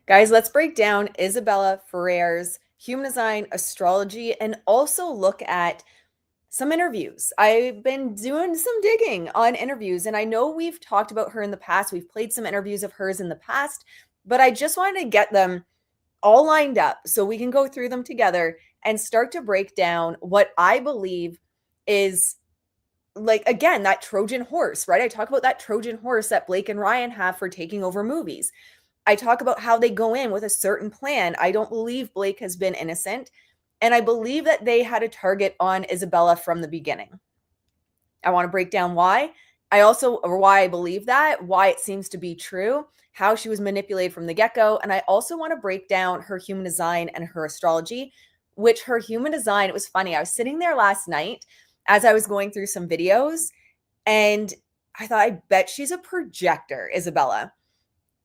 Guys, let's break down Isabela Ferrer's human design, astrology, and also look at some interviews. I've been doing some digging on interviews, and I know we've talked about her in the past. We've played some interviews of hers in the past, but I just wanted to get them all lined up so we can go through them together and start to break down what I believe is, like, again, that Trojan horse, right? I talk about that Trojan horse that Blake and Ryan have for taking over movies. I talk about how they go in with a certain plan. I don't believe Blake has been innocent. And I believe that they had a target on Isabella from the beginning. I want to break down why. Or why I believe that, why it seems to be true, how she was manipulated from the get go. And I also want to break down her human design and her astrology, which her human design, it was funny. I was sitting there last night as I was going through some videos, and I thought, I bet she's a projector, Isabella.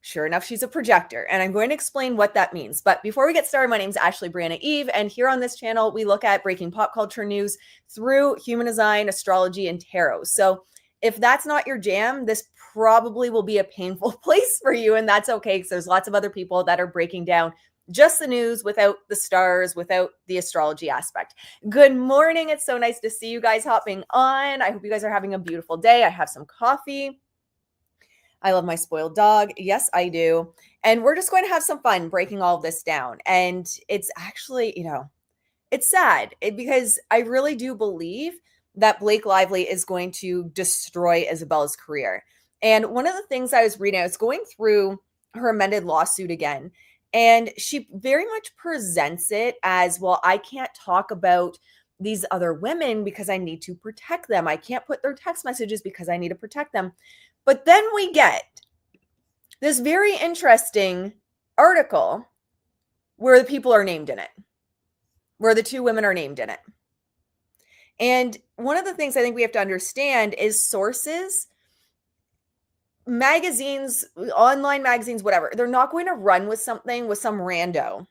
Sure enough, she's a projector, and I'm going to explain what that means. But before we get started, my name is Ashley Brianna Eve, and here on this channel, we look at breaking pop culture news through human design, astrology, and tarot. So if that's not your jam, this probably will be a painful place for you, and that's okay, because there's lots of other people that are breaking down just the news without the stars, without the astrology aspect. Good morning. It's so nice to see you guys hopping on. I hope you guys are having a beautiful day. I have some coffee. I love my spoiled dog. Yes, I do. And we're just going to have some fun breaking all of this down. And it's actually, it's sad because I really do believe that Blake Lively is going to destroy Isabella's career. And one of the things I was reading, I was going through her amended lawsuit again, and she very much presents it as, well, I can't talk about these other women because I need to protect them. I can't put their text messages because I need to protect them. But then we get this very interesting article where the people are named in it, where the two women are named in it. And one of the things I think we have to understand is sources, magazines, online magazines, whatever, they're not going to run with something with some rando,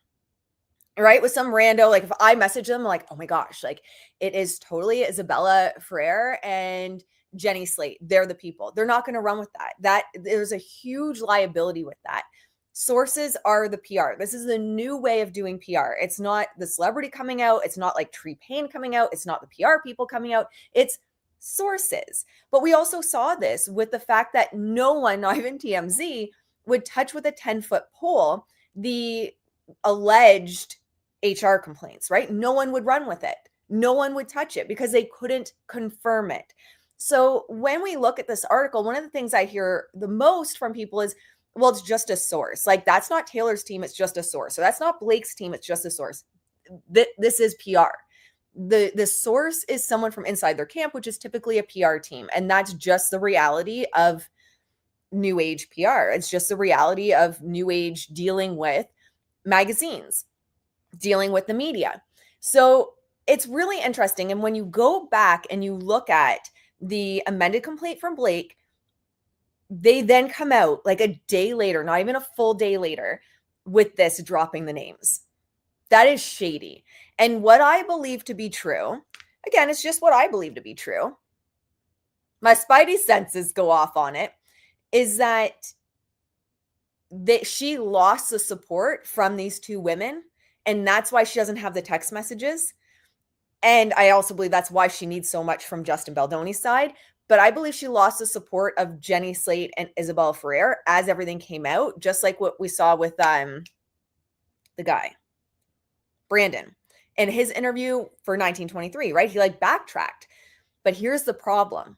right? With some rando, like if I message them, like, oh my gosh, like it is totally Isabela Ferrer and Jenny Slate. They're the people. They're not going to run with that. There's a huge liability with that. Sources are the PR. This is the new way of doing PR. It's not the celebrity coming out. It's not like Tree Payne coming out. It's not the PR people coming out. It's sources. But we also saw this with the fact that no one, not even TMZ, would touch with a 10-foot pole the alleged HR complaints, right? No one would run with it. No one would touch it because they couldn't confirm it. So when we look at this article, one of the things I hear the most from people is, well, it's just a source. Like, that's not Taylor's team, it's just a source. So that's not Blake's team, it's just a source. This is PR. The source is someone from inside their camp, which is typically a PR team. And that's just the reality of new age PR. It's just the reality of new age dealing with magazines, dealing with the media. So it's really interesting. And when you go back and you look at the amended complaint from Blake, they then come out like a day later, not even a full day later, with this dropping the names. That is shady. And what I believe to be true, again, it's just what I believe to be true. My spidey senses go off on it, is that she lost the support from these two women. And that's why she doesn't have the text messages. And I also believe that's why she needs so much from Justin Baldoni's side. But I believe she lost the support of Jenny Slate and Isabel Ferrer as everything came out, just like what we saw with the guy, Brandon, in his interview for 1923, right? He like backtracked. But here's the problem.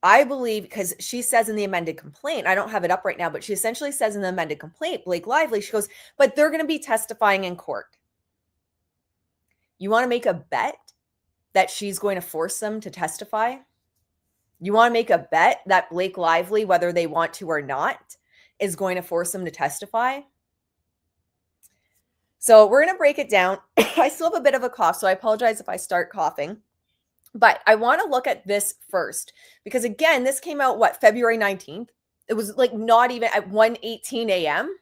I believe, because she says in the amended complaint, I don't have it up right now, but she essentially says in the amended complaint, Blake Lively, she goes, but they're going to be testifying in court. You want to make a bet that she's going to force them to testify? You want to make a bet that Blake Lively, whether they want to or not, is going to force them to testify? So we're going to break it down. I still have a bit of a cough, so I apologize if I start coughing. But I want to look at this first, because again, this came out, February 19th? It was like not even at 1:18 a.m.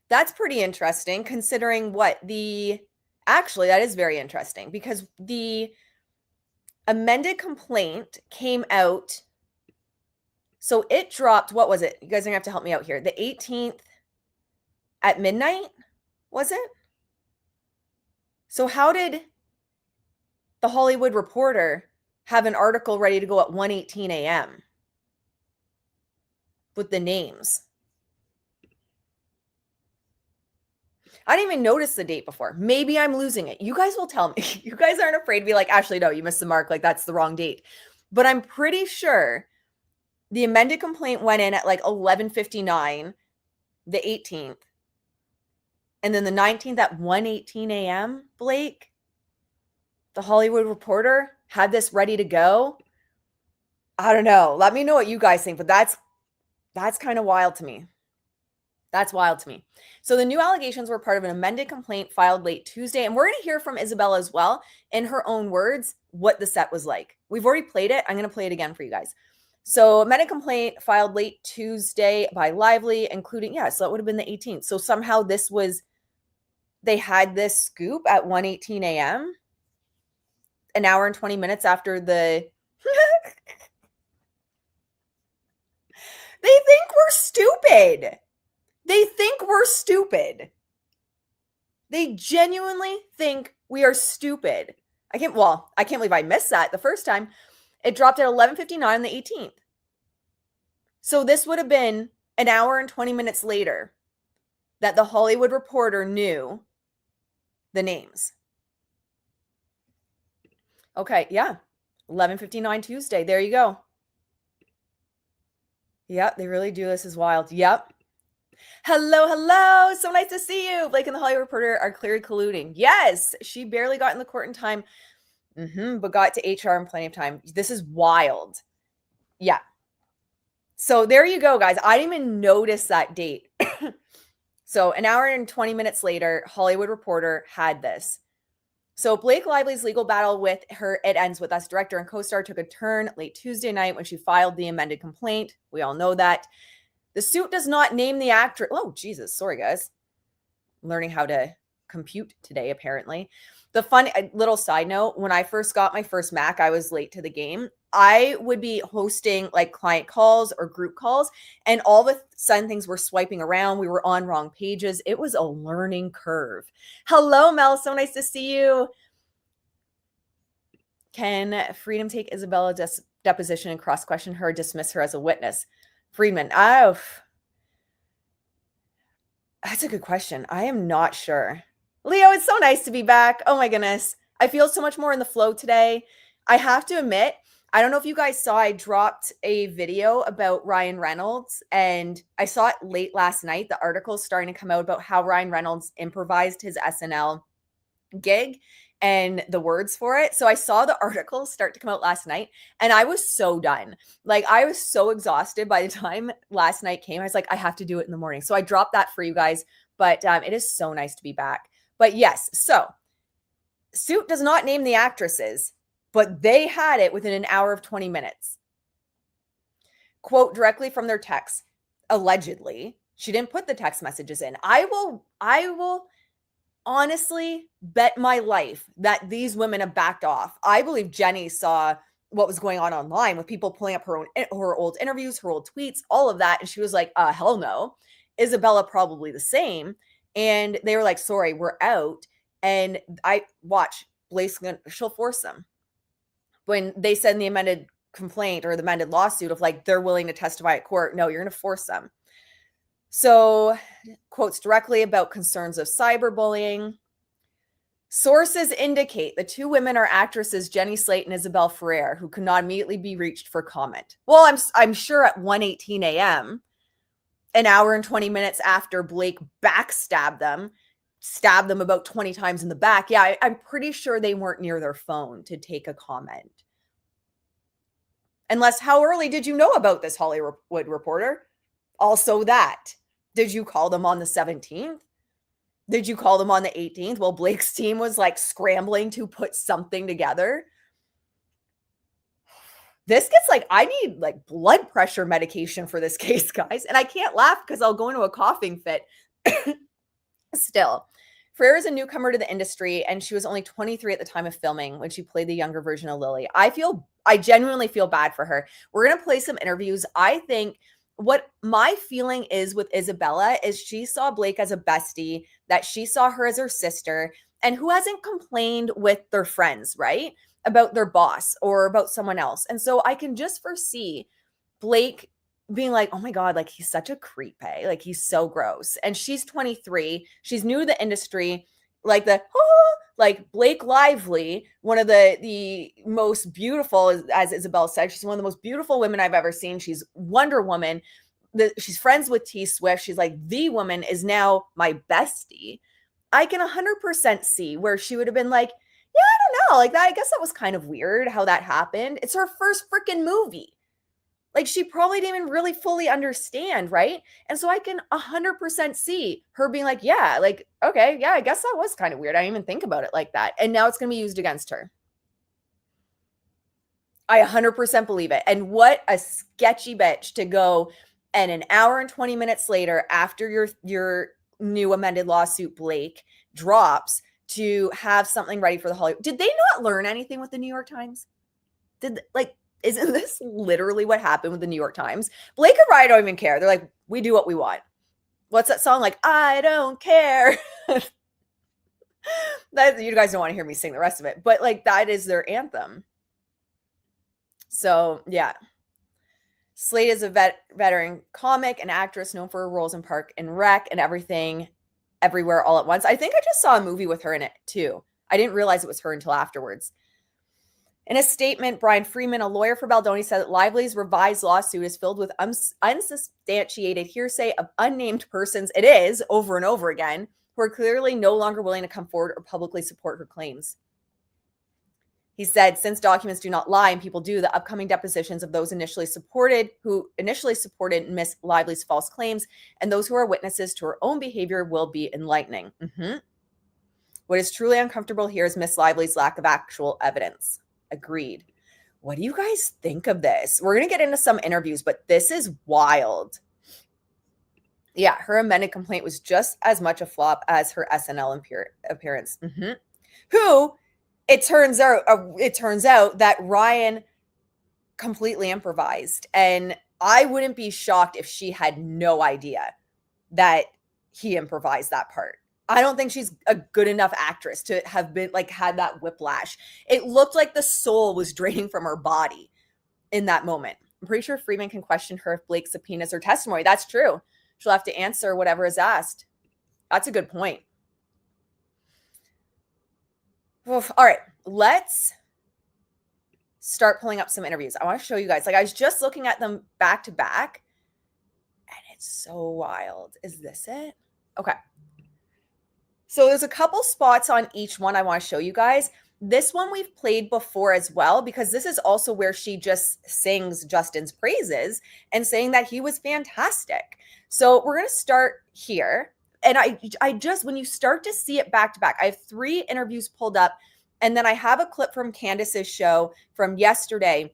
That's pretty interesting, considering actually, that is very interesting, because the amended complaint came out So it dropped, what was it? You guys are gonna have to help me out here. The 18th at midnight, was it? So how did the Hollywood Reporter have an article ready to go at 1:18 a.m. with the names? I didn't even notice the date before. Maybe I'm losing it. You guys will tell me. You guys aren't afraid to be like, Ashley, no, you missed the mark. Like, that's the wrong date. But I'm pretty sure the amended complaint went in at like 11:59, the 18th. And then the 19th at 1:18 a.m., Blake, the Hollywood Reporter had this ready to go. I don't know. Let me know what you guys think, but that's kind of wild to me. That's wild to me. So the new allegations were part of an amended complaint filed late Tuesday. And we're going to hear from Isabella as well, in her own words, what the set was like. We've already played it. I'm going to play it again for you guys. So amended complaint filed late Tuesday by Lively, including, so that would have been the 18th. So somehow they had this scoop at 1:18 a.m., an hour and 20 minutes after the... They think we're stupid. They think we're stupid. They genuinely think we are stupid. I can't believe I missed that the first time. It dropped at 11:59 on the 18th. So this would have been an hour and 20 minutes later that the Hollywood Reporter knew the names. Okay, 11:59 Tuesday. There you go. Yep, they really do. This is wild. Yep. Hello. So nice to see you. Blake and the Hollywood Reporter are clearly colluding. Yes, she barely got in the court in time, but got to HR in plenty of time. This is wild. Yeah. So there you go, guys. I didn't even notice that date. So an hour and 20 minutes later, Hollywood Reporter had this. So Blake Lively's legal battle with her It Ends With Us director and co-star took a turn late Tuesday night when she filed the amended complaint. We all know that. The suit does not name the actress. Oh, Jesus. Sorry, guys. I'm learning how to compute today, apparently. The fun little side note, when I first got my first Mac, I was late to the game. I would be hosting like client calls or group calls, and all of a sudden things were swiping around. We were on wrong pages. It was a learning curve. Hello, Mel. So nice to see you. Can Freedom take Isabella's deposition and cross-question her, dismiss her as a witness? Friedman, that's a good question. I am not sure. Leo, it's so nice to be back. Oh my goodness. I feel so much more in the flow today. I have to admit, I don't know if you guys saw, I dropped a video about Ryan Reynolds, and I saw it late last night. The article's starting to come out about how Ryan Reynolds improvised his SNL gig and the words for it. So I saw the article start to come out last night, and I was so done. Like, I was so exhausted by the time last night came. I was like, I have to do it in the morning. So I dropped that for you guys, but it is so nice to be back. But yes, so suit does not name the actresses, but they had it within an hour of 20 minutes. Quote directly from their text. Allegedly, she didn't put the text messages in. I will honestly bet my life that these women have backed off. I believe Jenny saw what was going on online with people pulling up her old interviews, her old tweets, all of that. And she was like, hell no. Isabella probably the same. And they were like, sorry, we're out. And I watch Blake's she'll force them. When they said in the amended complaint or the amended lawsuit of like, they're willing to testify at court. No, you're going to force them. So quotes directly about concerns of cyberbullying. Sources indicate the two women are actresses Jenny Slate and Isabel Ferrer, who could not immediately be reached for comment. Well, I'm sure at 1:18 a.m., an hour and 20 minutes after Blake stabbed them about 20 times in the back. Yeah, I'm pretty sure they weren't near their phone to take a comment. Unless, how early did you know about this, Hollywood Reporter? Also that. Did you call them on the 17th? Did you call them on the 18th? Well, Blake's team was like scrambling to put something together. This gets like, I need like blood pressure medication for this case, guys. And I can't laugh because I'll go into a coughing fit. Still, Ferrer is a newcomer to the industry, and she was only 23 at the time of filming when she played the younger version of Lily. I feel I genuinely feel bad for her. We're going to play some interviews. I think what my feeling is with Isabella is she saw Blake as a bestie, that she saw her as her sister, and who hasn't complained with their friends, right? About their boss or about someone else. And so I can just foresee Blake being like, oh my God, like he's such a creep, eh? Like he's so gross. And she's 23. She's new to the industry. Like like Blake Lively, one of the most beautiful, as Isabel said, she's one of the most beautiful women I've ever seen. She's Wonder Woman. She's friends with T Swift. She's like, the woman is now my bestie. I can 100% see where she would have been like, yeah, I don't know. Like that, I guess that was kind of weird how that happened. It's her first freaking movie. Like she probably didn't even really fully understand, right? And so I can 100% see her being like, yeah, like, okay, yeah, I guess that was kind of weird. I didn't even think about it like that. And now it's going to be used against her. I 100% believe it. And what a sketchy bitch to go and an hour and 20 minutes later, after your new amended lawsuit, Blake, drops, to have something ready for the Hollywood. Did they not learn anything with the New York Times? Isn't this literally what happened with the New York Times? Blake and Ryan don't even care. They're like, we do what we want. What's that song? Like, I don't care. That, you guys don't want to hear me sing the rest of it, but like that is their anthem. So yeah. Slade is a veteran comic and actress known for her roles in Park and Rec and Everything, Everywhere, All at Once. I think I just saw a movie with her in it too. I didn't realize it was her until afterwards. In a statement, Brian Freeman, a lawyer for Baldoni, said that Lively's revised lawsuit is filled with unsubstantiated hearsay of unnamed persons. It is, over and over again, who are clearly no longer willing to come forward or publicly support her claims. He said, since documents do not lie and people do, the upcoming depositions of those who initially supported Miss Lively's false claims and those who are witnesses to her own behavior will be enlightening. What is truly uncomfortable here is Miss Lively's lack of actual evidence. Agreed. What do you guys think of this? We're going to get into some interviews, but this is wild. Yeah, her amended complaint was just as much a flop as her SNL appearance. Who, it turns out that Ryan completely improvised. And I wouldn't be shocked if she had no idea that he improvised that part. I don't think she's a good enough actress to have been like had that whiplash. It looked like the soul was draining from her body in that moment. I'm pretty sure Freeman can question her if Blake subpoenas her testimony. That's true. She'll have to answer whatever is asked. That's a good point. Oof. All right, let's start pulling up some interviews. I want to show you guys. Like I was just looking at them back to back, and it's so wild. Is this it? Okay. So there's a couple spots on each one I want to show you guys. This one we've played before as well, because this is also where she just sings Justin's praises and saying that he was fantastic. So we're going to start here. And I just, when you start to see it back to back, I have 3 interviews pulled up. And then I have a clip from Candace's show from yesterday,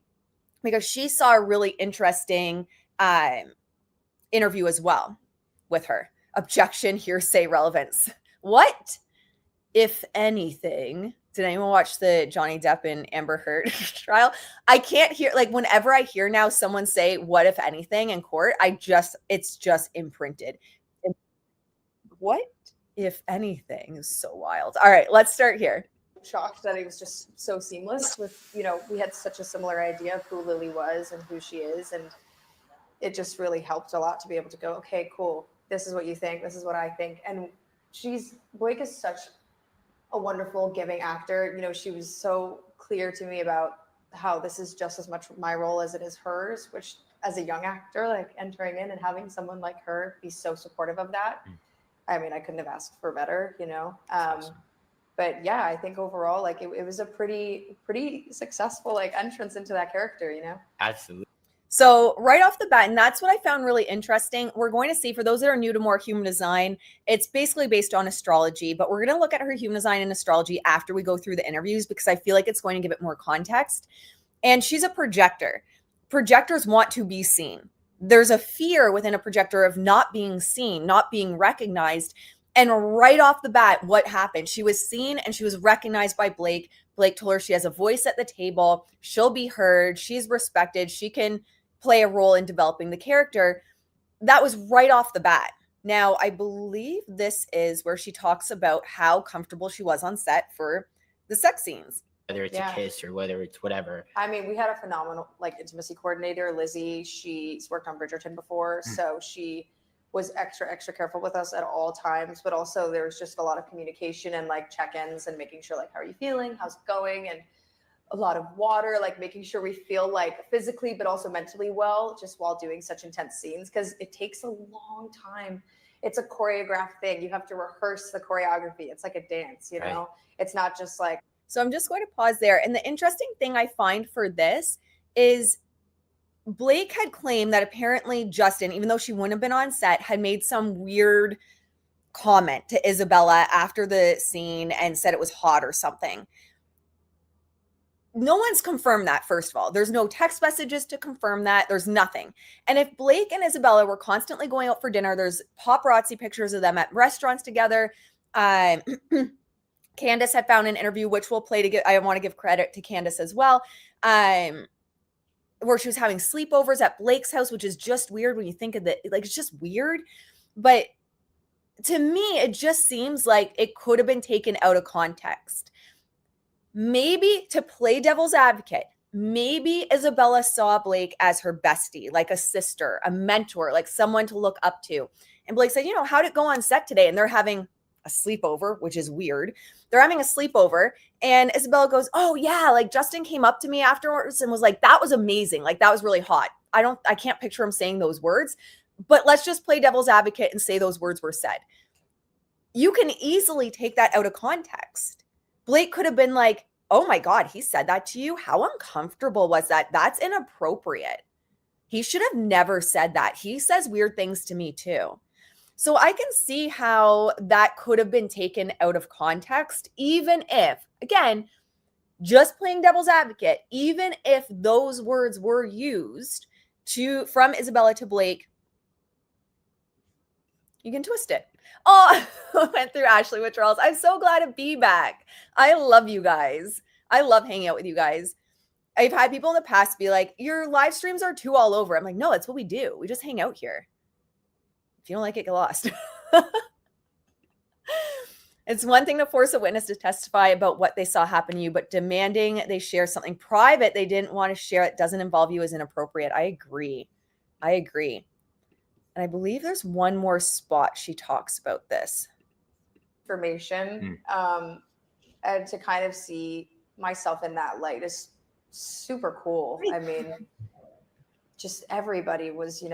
because she saw a really interesting interview as well with her. Objection, hearsay, relevance. What, if anything, did anyone watch the Johnny Depp and Amber Heard trial? I can't hear, like whenever I hear now someone say what, if anything in court, it's just imprinted. What, if anything, is so wild. All right, let's start here. Shocked that it was just so seamless with, we had such a similar idea of who Lily was and who she is. And it just really helped a lot to be able to go, okay, cool. This is what you think. This is what I think. And Blake is such a wonderful, giving actor. She was so clear to me about how this is just as much my role as it is hers, which as a young actor, like entering in and having someone like her be so supportive of that. I mean, I couldn't have asked for better, But yeah, I think overall, like it was a pretty successful like entrance into that character, Absolutely. So right off the bat, and that's what I found really interesting, we're going to see, for those that are new to more human design, it's basically based on astrology, but we're going to look at her human design and astrology after we go through the interviews, because I feel like it's going to give it more context. And she's a projector. Projectors want to be seen. There's a fear within a projector of not being seen, not being recognized. And right off the bat, what happened? She was seen and she was recognized by Blake Blake told her she has a voice at the table. She'll be heard. She's respected. She can play a role in developing the character. That was right off the bat. Now, I believe this is where she talks about how comfortable she was on set for the sex scenes. Whether it's a kiss or whether it's whatever. I mean, we had a phenomenal intimacy coordinator, Lizzie. She's worked on Bridgerton before, so she was extra careful with us at all times. But also, there was just a lot of communication and check-ins and making sure how are you feeling, how's it going, and a lot of water, making sure we feel physically but also mentally well, just while doing such intense scenes, because it takes a long time. It's a choreographed thing. You have to rehearse the choreography. It's like a dance, you know. Right. It's not just So I'm just going to pause there. And the interesting thing I find for this is Blake had claimed that apparently Justin, even though she wouldn't have been on set, had made some weird comment to Isabella after the scene and said it was hot or something. No one's confirmed that, first of all. There's no text messages to confirm that. There's nothing. And if Blake and Isabella were constantly going out for dinner, there's paparazzi pictures of them at restaurants together. Candace had found an interview, which we'll play to get. I want to give credit to Candace as well, where she was having sleepovers at Blake's house, which is just weird when you think of it. It's just weird. But to me, it just seems like it could have been taken out of context. Maybe to play devil's advocate, maybe Isabella saw Blake as her bestie, like a sister, a mentor, like someone to look up to. And Blake said, how'd it go on set today? And they're having a sleepover, which is weird. They're having a sleepover. And Isabella goes, oh yeah, Justin came up to me afterwards and was like, that was amazing. That was really hot. I can't picture him saying those words, but let's just play devil's advocate and say those words were said. You can easily take that out of context. Blake could have been like, oh my God, he said that to you? How uncomfortable was that? That's inappropriate. He should have never said that. He says weird things to me too. So I can see how that could have been taken out of context, even if, again, just playing devil's advocate, even if those words were used from Isabella to Blake, you can twist it. Oh, I went through Ashley withdrawals. I'm so glad to be back. I love you guys. I love hanging out with you guys. I've had people in the past be like, your live streams are too all over. I'm like, no, that's what we do. We just hang out here. If you don't like it, get lost. It's one thing to force a witness to testify about what they saw happen to you, but demanding they share something private they didn't want to share that doesn't involve you is inappropriate. I agree. And I believe there's one more spot she talks about this. Information. And to kind of see myself in that light is super cool. I mean, just everybody was,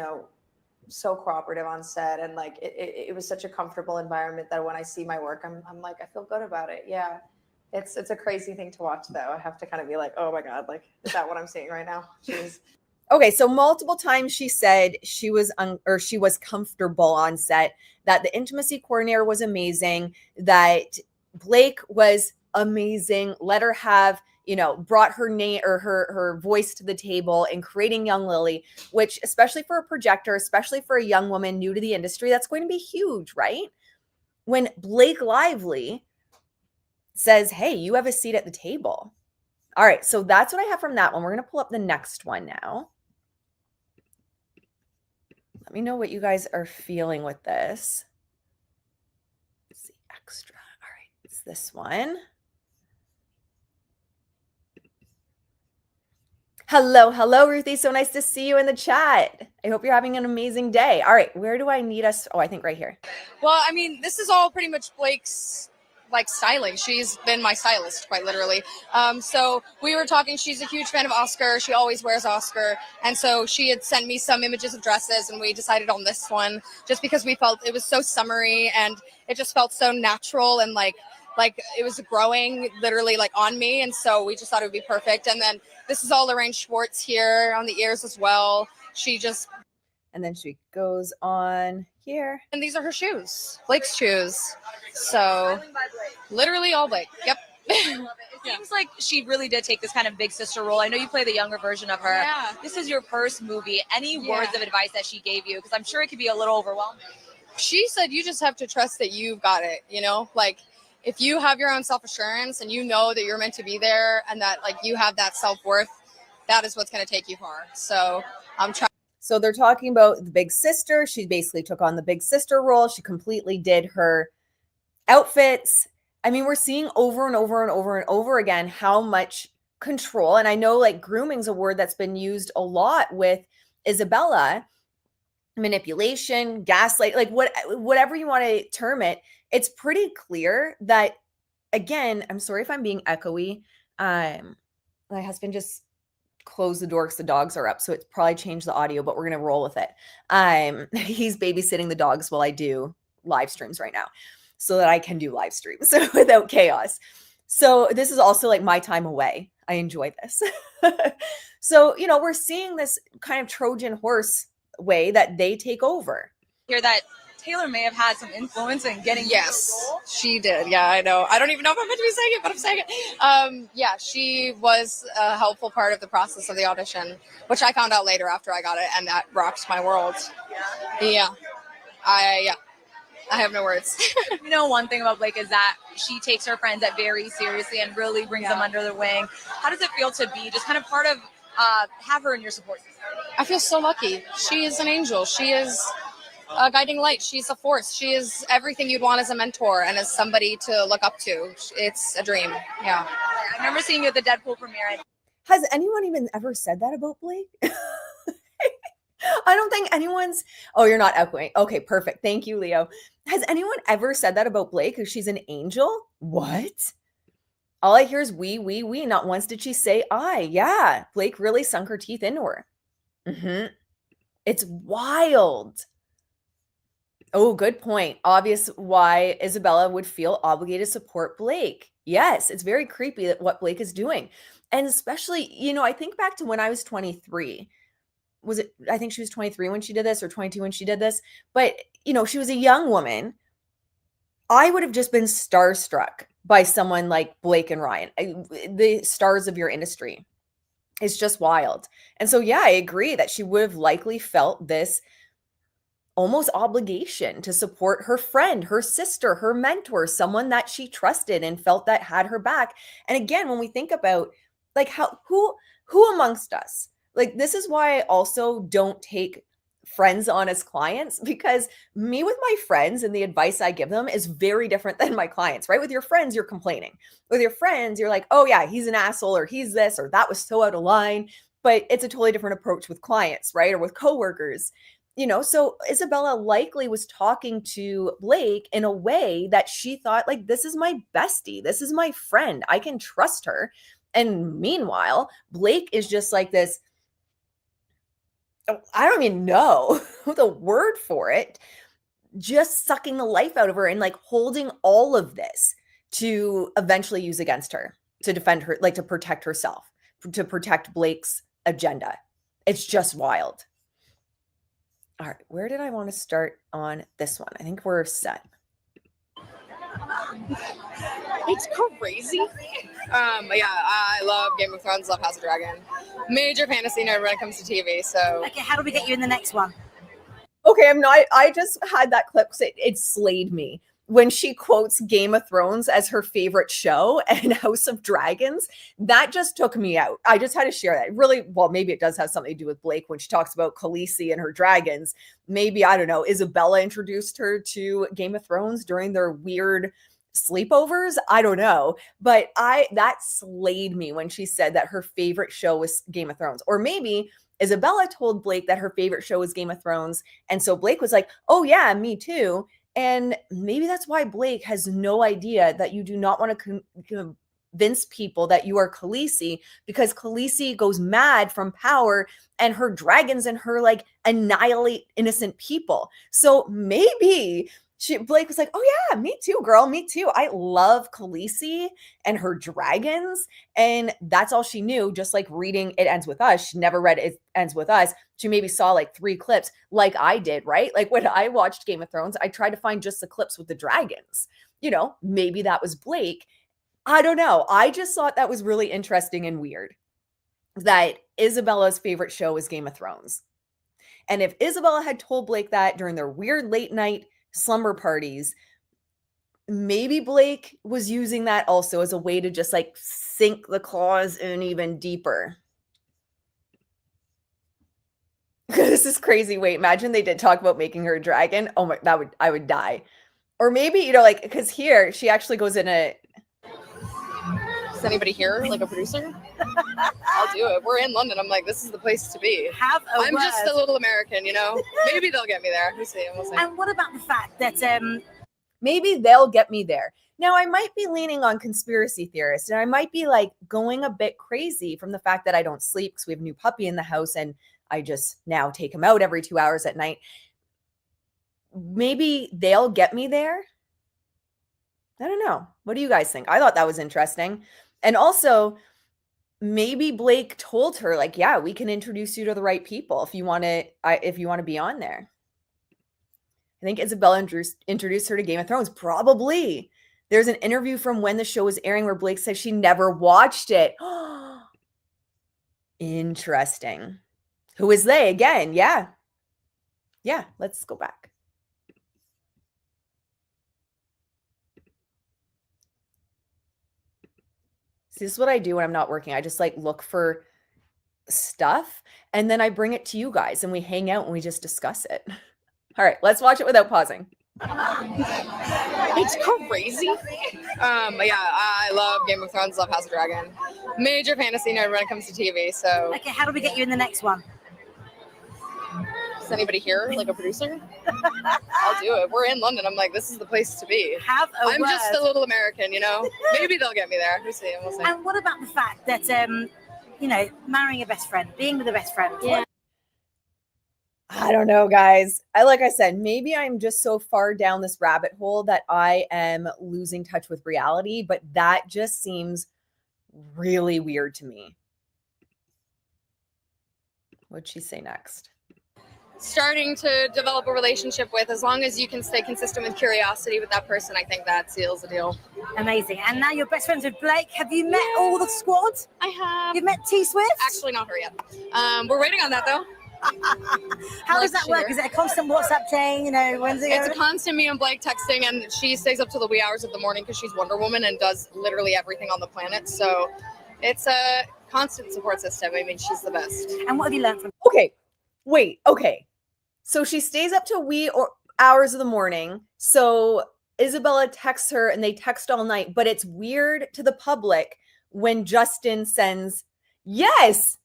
so cooperative on set, and it was such a comfortable environment that when I see my work, I'm like, I feel good about it. Yeah. It's a crazy thing to watch though. I have to kind of be like, oh my God, is that what I'm seeing right now? Jeez. Okay, so multiple times she said she was comfortable on set, that the intimacy coordinator was amazing, that Blake was amazing, let her have, brought her name or her voice to the table in creating young Lily, which especially for a projector, especially for a young woman new to the industry, that's going to be huge, right? When Blake Lively says, hey, you have a seat at the table. All right, so that's what I have from that one. We're going to pull up the next one now. Let me know what you guys are feeling with this. Let's see, extra. All right, it's this one. Hello, Ruthie. So nice to see you in the chat. I hope you're having an amazing day. All right, where do I need us? Oh, I think right here. Well, I mean, this is all pretty much Blake's styling. She's been my stylist, quite literally. So we were talking, she's a huge fan of Oscar. She always wears Oscar. And so she had sent me some images of dresses, and we decided on this one just because we felt it was so summery and it just felt so natural and like it was growing literally on me. And so we just thought it would be perfect. And then this is all Lorraine Schwartz here on the ears as well. And then she goes on here. And these are her shoes, Blake's shoes. So literally all Blake. Yep. I love it. It seems like she really did take this kind of big sister role. I know you play the younger version of her. Yeah. This is your first movie. Any words of advice that she gave you? Because I'm sure it could be a little overwhelming. She said, you just have to trust that you've got it, if you have your own self-assurance and you know that you're meant to be there and that like you have that self-worth, that is what's going to take you far. So I'm trying. So they're talking about the big sister. She basically took on the big sister role. She completely did her outfits. I mean, we're seeing over and over and over and over again how much control. And I know like grooming is a word that's been used a lot with Isabella, manipulation, gaslight, like whatever you want to term it. It's pretty clear that, again, I'm sorry if I'm being echoey. My husband just closed the door because the dogs are up, so it's probably changed the audio, but we're gonna roll with it. He's babysitting the dogs while I do live streams right now, so that I can do live streams without chaos. So this is also like my time away. I enjoy this. So, you know, we're seeing this kind of Trojan horse way that they take over. Hear that Taylor may have had some influence in getting Yes, she did. Yeah, I know. I don't even know if I'm meant to be saying it, but I'm saying it. Yeah, she was a helpful part of the process of the audition, which I found out later after I got it, and that rocked my world. Yeah. I have no words. You know, one thing about Blake is that she takes her friends at very seriously and really brings them under the wing. How does it feel to be just kind of part of, have her in your support system? I feel so lucky. She is an angel. She is a guiding light. She's a force. She is everything you'd want as a mentor and as somebody to look up to. It's a dream. Yeah. I remember seeing you at the Deadpool premiere. Has anyone even ever said that about Blake? I don't think anyone's. Oh, you're not echoing. Okay, perfect. Thank you, Leo. Has anyone ever said that about Blake? Because she's an angel? What? All I hear is we. Not once did she say I. Yeah, Blake really sunk her teeth into her. It's wild. Oh, good point. Obvious why Isabella would feel obligated to support Blake. Yes, it's very creepy that what Blake is doing. And especially, you know, I think back to when I was 23. I think she was 23 when she did this, or 22 when she did this. But, you know, she was a young woman. I would have just been starstruck by someone like Blake and Ryan, the stars of your industry. It's just wild. And so, yeah, I agree that she would have likely felt this almost obligation to support her friend, her sister, her mentor, someone that she trusted and felt that had her back. And again, when we think about like who amongst us, like this is why I also don't take friends on as clients, because me with my friends and the advice I give them is very different than my clients, right? With your friends, you're complaining. With your friends, you're like, oh yeah, he's an asshole, or he's this, or that was so out of line. But it's a totally different approach with clients, right? Or with coworkers. You know, so Isabella likely was talking to Blake in a way that she thought, like, this is my bestie. This is my friend. I can trust her. And meanwhile, Blake is just like this, I don't even know the word for it, just sucking the life out of her and like holding all of this to eventually use against her, to defend her, like to protect herself, to protect Blake's agenda. It's just wild. All right, where did I want to start on this one? I think we're set. It's crazy. Yeah, I love Game of Thrones, love House of Dragon. Major fantasy nerd when it comes to TV. So okay, how do we get you in the next one? Okay, I just had that clip because it slayed me when she quotes Game of Thrones as her favorite show and House of Dragons. That just took me out. I just had to share that. Really, well, maybe it does have something to do with Blake when she talks about Khaleesi and her dragons. Maybe, I don't know, Isabella introduced her to Game of Thrones during their weird sleepovers. I don't know, but that slayed me when she said that her favorite show was Game of Thrones. Or maybe Isabella told Blake that her favorite show was Game of Thrones, and so Blake was like, oh yeah, me too. And maybe that's why Blake has no idea that you do not want to convince people that you are Khaleesi, because Khaleesi goes mad from power and her dragons and her like annihilate innocent people. So maybe Blake was like, oh yeah, me too, girl, me too. I love Khaleesi and her dragons. And that's all she knew, just like reading It Ends With Us. She never read It Ends With Us. She maybe saw like 3 clips like I did, right? Like when I watched Game of Thrones, I tried to find just the clips with the dragons. You know, maybe that was Blake. I don't know. I just thought that was really interesting and weird that Isabella's favorite show is Game of Thrones. And if Isabella had told Blake that during their weird late night slumber parties, maybe Blake was using that also as a way to just like sink the claws in even deeper. This is crazy. Wait, imagine they did talk about making her a dragon. Oh my, I would die. Or maybe, you know, like, because here she actually goes in a. Is anybody here, like a producer? I'll do it. We're in London. I'm like, this is the place to be. I'm just a little American, you know? Maybe they'll get me there. We'll see. We'll see. And what about the fact that maybe they'll get me there. Now, I might be leaning on conspiracy theorists, and I might be like going a bit crazy from the fact that I don't sleep because we have a new puppy in the house and I just now take him out every 2 hours at night. Maybe they'll get me there. I don't know. What do you guys think? I thought that was interesting. And also, maybe Blake told her, like, yeah, we can introduce you to the right people if you want to be on there. I think Isabella introduced her to Game of Thrones. Probably. There's an interview from when the show was airing where Blake says she never watched it. Interesting. Who is they again? Yeah. Yeah, let's go back. See, this is what I do when I'm not working. I just like look for stuff and then I bring it to you guys and we hang out and we just discuss it. All right, let's watch it without pausing. It's crazy. Yeah, I love Game of Thrones, love House of Dragon. Major fantasy nerd when it comes to TV, so. okay, how do we get you in the next one? Is anybody here, like a producer? I'll do it. We're in London. I'm like, this is the place to be. I'm just a little American, you know? Maybe they'll get me there. We'll see. We'll see. And what about the fact that, you know, marrying a best friend, being with a best friend? Yeah. I don't know, guys. Like I said, maybe I'm just so far down this rabbit hole that I am losing touch with reality, but that just seems really weird to me. What'd she say next? Starting to develop a relationship with, as long as you can stay consistent with curiosity with that person, I think that seals the deal. Amazing. And now you're best friends with Blake. Have you met all the squad? I have. You've met T Swift? Actually, not her yet. We're waiting on that though. How does that work? Is it a constant WhatsApp chain? You know, when's it It's a constant me and Blake texting, and she stays up till the wee hours of the morning because she's Wonder Woman and does literally everything on the planet. So it's a constant support system. I mean, she's the best. And what have you learned from? Okay, wait. Okay, so she stays up till hours of the morning. So Isabella texts her, and they text all night. But it's weird to the public when Justin sends yes.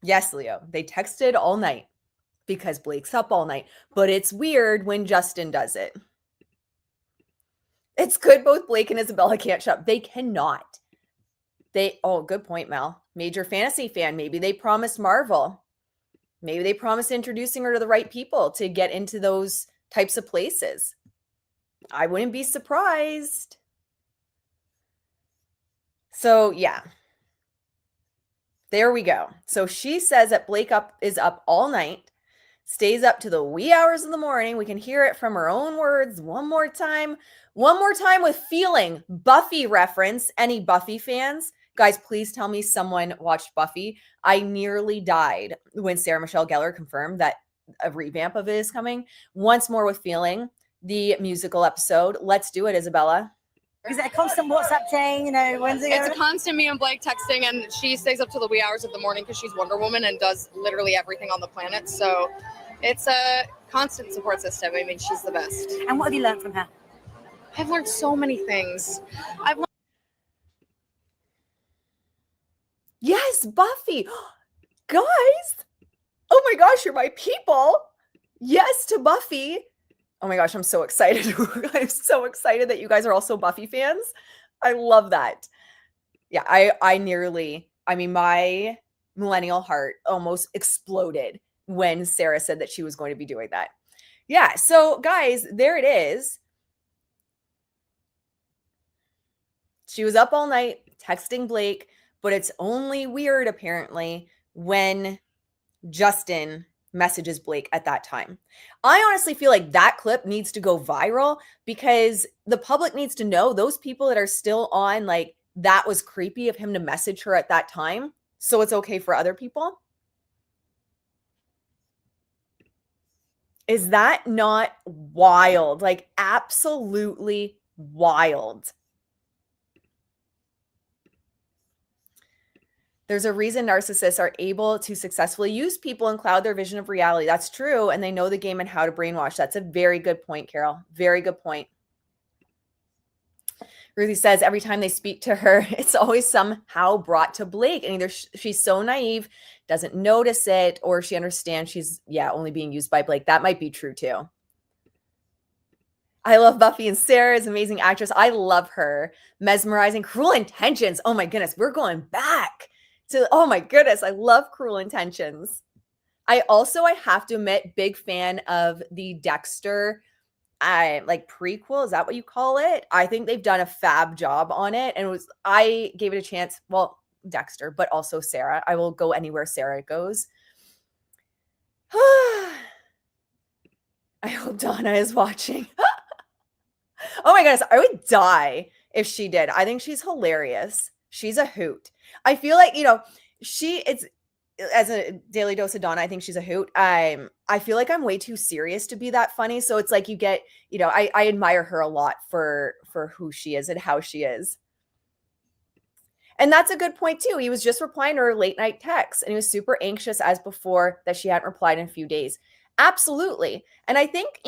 Yes, Leo, they texted all night because Blake's up all night, but it's weird when Justin does it. It's good both Blake and Isabella can't shut up. They cannot. Good point, Mel. Major fantasy fan. Maybe they promised Marvel. Maybe they promised introducing her to the right people to get into those types of places. I wouldn't be surprised. So, yeah. There we go. So she says that Blake is up all night, stays up to the wee hours of the morning. We can hear it from her own words one more time. One more time with feeling. Buffy reference. Any Buffy fans? Guys, please tell me someone watched Buffy. I nearly died when Sarah Michelle Gellar confirmed that a revamp of it is coming. Once more with feeling. The musical episode. Let's do it, Isabella. Is it a constant WhatsApp chain? You know, when's it It's a constant me and Blake texting, and she stays up till the wee hours of the morning because she's Wonder Woman and does literally everything on the planet. So it's a constant support system. I mean, she's the best. And what have you learned from her? I've learned so many things. Yes, Buffy. Guys. Oh my gosh, you're my people. Yes to Buffy. Oh my gosh, I'm so excited. I'm so excited that you guys are also Buffy fans. I love that. Yeah, my millennial heart almost exploded when Sarah said that she was going to be doing that. Yeah, so guys, there it is. She was up all night texting Blake, but it's only weird apparently when Justin messages Blake at that time. I honestly feel like that clip needs to go viral because the public needs to know, those people that are still on, like, that was creepy of him to message her at that time. So it's okay for other people. Is that not wild? Like, absolutely wild. There's a reason narcissists are able to successfully use people and cloud their vision of reality. That's true. And they know the game and how to brainwash. That's a very good point, Carol. Very good point. Ruthie says every time they speak to her, it's always somehow brought to Blake. And either she's so naive, doesn't notice it, or she understands she's, only being used by Blake. That might be true too. I love Buffy, and Sarah is an amazing actress. I love her. Mesmerizing. Cruel Intentions. Oh my goodness. We're going back to, oh my goodness. I love Cruel Intentions. I have to admit, big fan of the Dexter like prequel. Is that what you call it? I think they've done a fab job on it. And I gave it a chance. Well, Dexter, but also Sarah. I will go anywhere Sarah goes. I hope Donna is watching. Oh my goodness, I would die if she did. I think she's hilarious. She's a hoot. I feel like, it's as a daily dose of Donna, I think she's a hoot. I feel like I'm way too serious to be that funny. So it's like you get, I admire her a lot for who she is and how she is. And that's a good point too. He was just replying to her late night text and he was super anxious as before that she hadn't replied in a few days. Absolutely. And I think,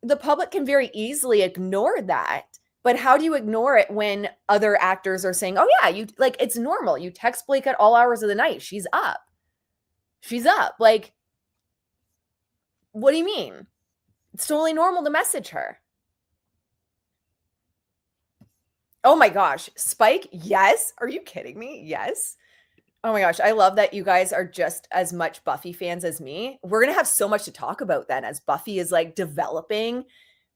the public can very easily ignore that. But how do you ignore it when other actors are saying, oh yeah, it's normal. You text Blake at all hours of the night. She's up. Like, what do you mean? It's totally normal to message her. Oh my gosh. Spike. Yes. Are you kidding me? Yes. Oh my gosh. I love that you guys are just as much Buffy fans as me. We're going to have so much to talk about then as Buffy is like developing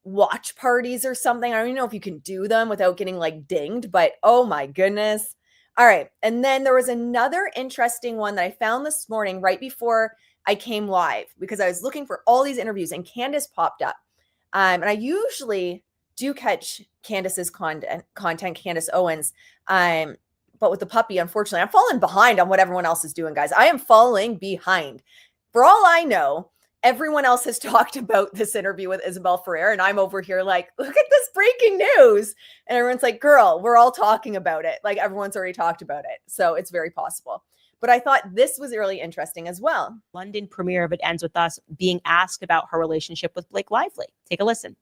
watch parties or something. I don't even know if you can do them without getting like dinged, but oh my goodness. All right. And then there was another interesting one that I found this morning right before I came live because I was looking for all these interviews and Candace popped up. And I usually do catch Candace's content, Candace Owens. But with the puppy, unfortunately, I'm falling behind on what everyone else is doing, guys. I am falling behind. For all I know, everyone else has talked about this interview with Isabel Ferrer, and I'm over here like, look at this breaking news. And everyone's like, girl, we're all talking about it. Like everyone's already talked about it. So it's very possible. But I thought this was really interesting as well. London premiere of It Ends With Us being asked about her relationship with Blake Lively. Take a listen.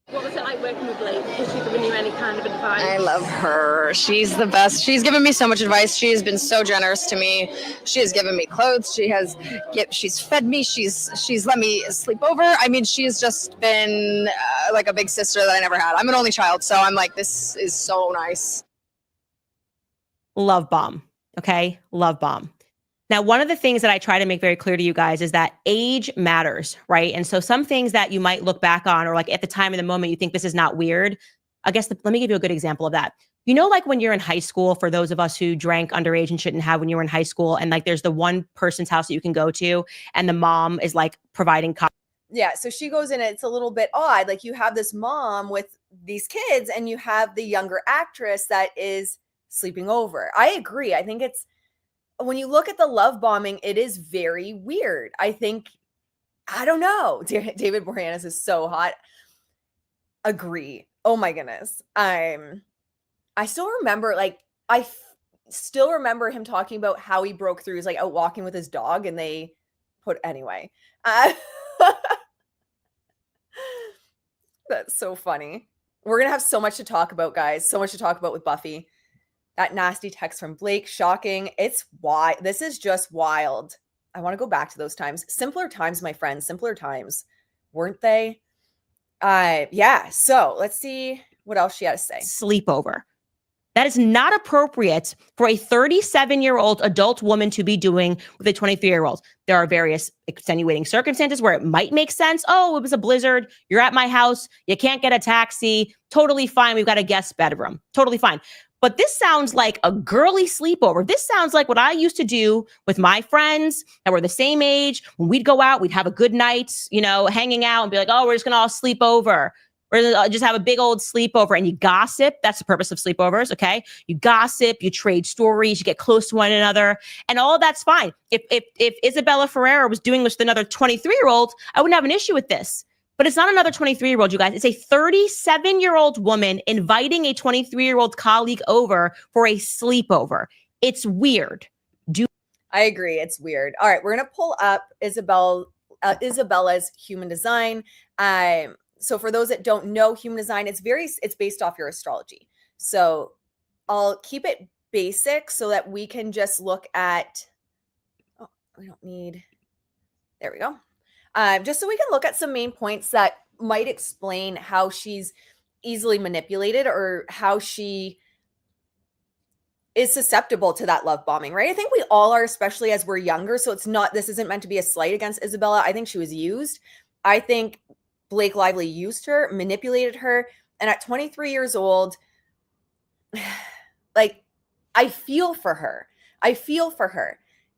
What was it like working with Blake? Has she given you any kind of advice? I love her. She's the best. She's given me so much advice. She has been so generous to me. She has given me clothes. She's fed me. She's let me sleep over. I mean, she's just been like a big sister that I never had. I'm an only child, so I'm like, this is so nice. Love bomb. Okay. Love bomb. Now, one of the things that I try to make very clear to you guys is that age matters, right? And so some things that you might look back on or like at the time of the moment, you think this is not weird. I guess let me give you a good example of that. Like when you're in high school, for those of us who drank underage and shouldn't have when you were in high school, and like there's the one person's house that you can go to and the mom is like providing Yeah, so she goes in, it's a little bit odd. Like you have this mom with these kids and you have the younger actress that is sleeping over. I agree. I think when you look at the love bombing, it is very weird. I don't know. David Boreanaz is so hot. Agree. Oh my goodness. I still remember, still remember him talking about how he broke through. He's like out walking with his dog and they anyway. That's so funny. We're going to have so much to talk about, guys. So much to talk about with Buffy. That nasty text from Blake, shocking. It's why this is just wild. I want to go back to those times. Simpler times, my friends, simpler times, weren't they? Yeah. So let's see what else she had to say. Sleepover. That is not appropriate for a 37-year-old adult woman to be doing with a 23-year-old. There are various extenuating circumstances where it might make sense. Oh, it was a blizzard. You're at my house. You can't get a taxi. Totally fine. We've got a guest bedroom. Totally fine. But this sounds like a girly sleepover. This sounds like what I used to do with my friends that were the same age. When we'd go out, we'd have a good night, hanging out and be like, oh, we're just going to all sleep over. or just have a big old sleepover and you gossip. That's the purpose of sleepovers, okay? You gossip, you trade stories, you get close to one another, and all of that's fine. If Isabela Ferrer was doing this with another 23-year-old, I wouldn't have an issue with this. But it's not another 23-year-old, you guys. It's a 37-year-old woman inviting a 23-year-old colleague over for a sleepover. It's weird. I agree. It's weird. All right, we're going to pull up Isabella's human design. So for those that don't know human design, it's based off your astrology. So I'll keep it basic so that we can just look at, there we go. Just so we can look at some main points that might explain how she's easily manipulated or how she is susceptible to that love bombing, right? I think we all are, especially as we're younger. So this isn't meant to be a slight against Isabella. I think she was used. I think Blake Lively used her, manipulated her. And at 23 years old, like, I feel for her.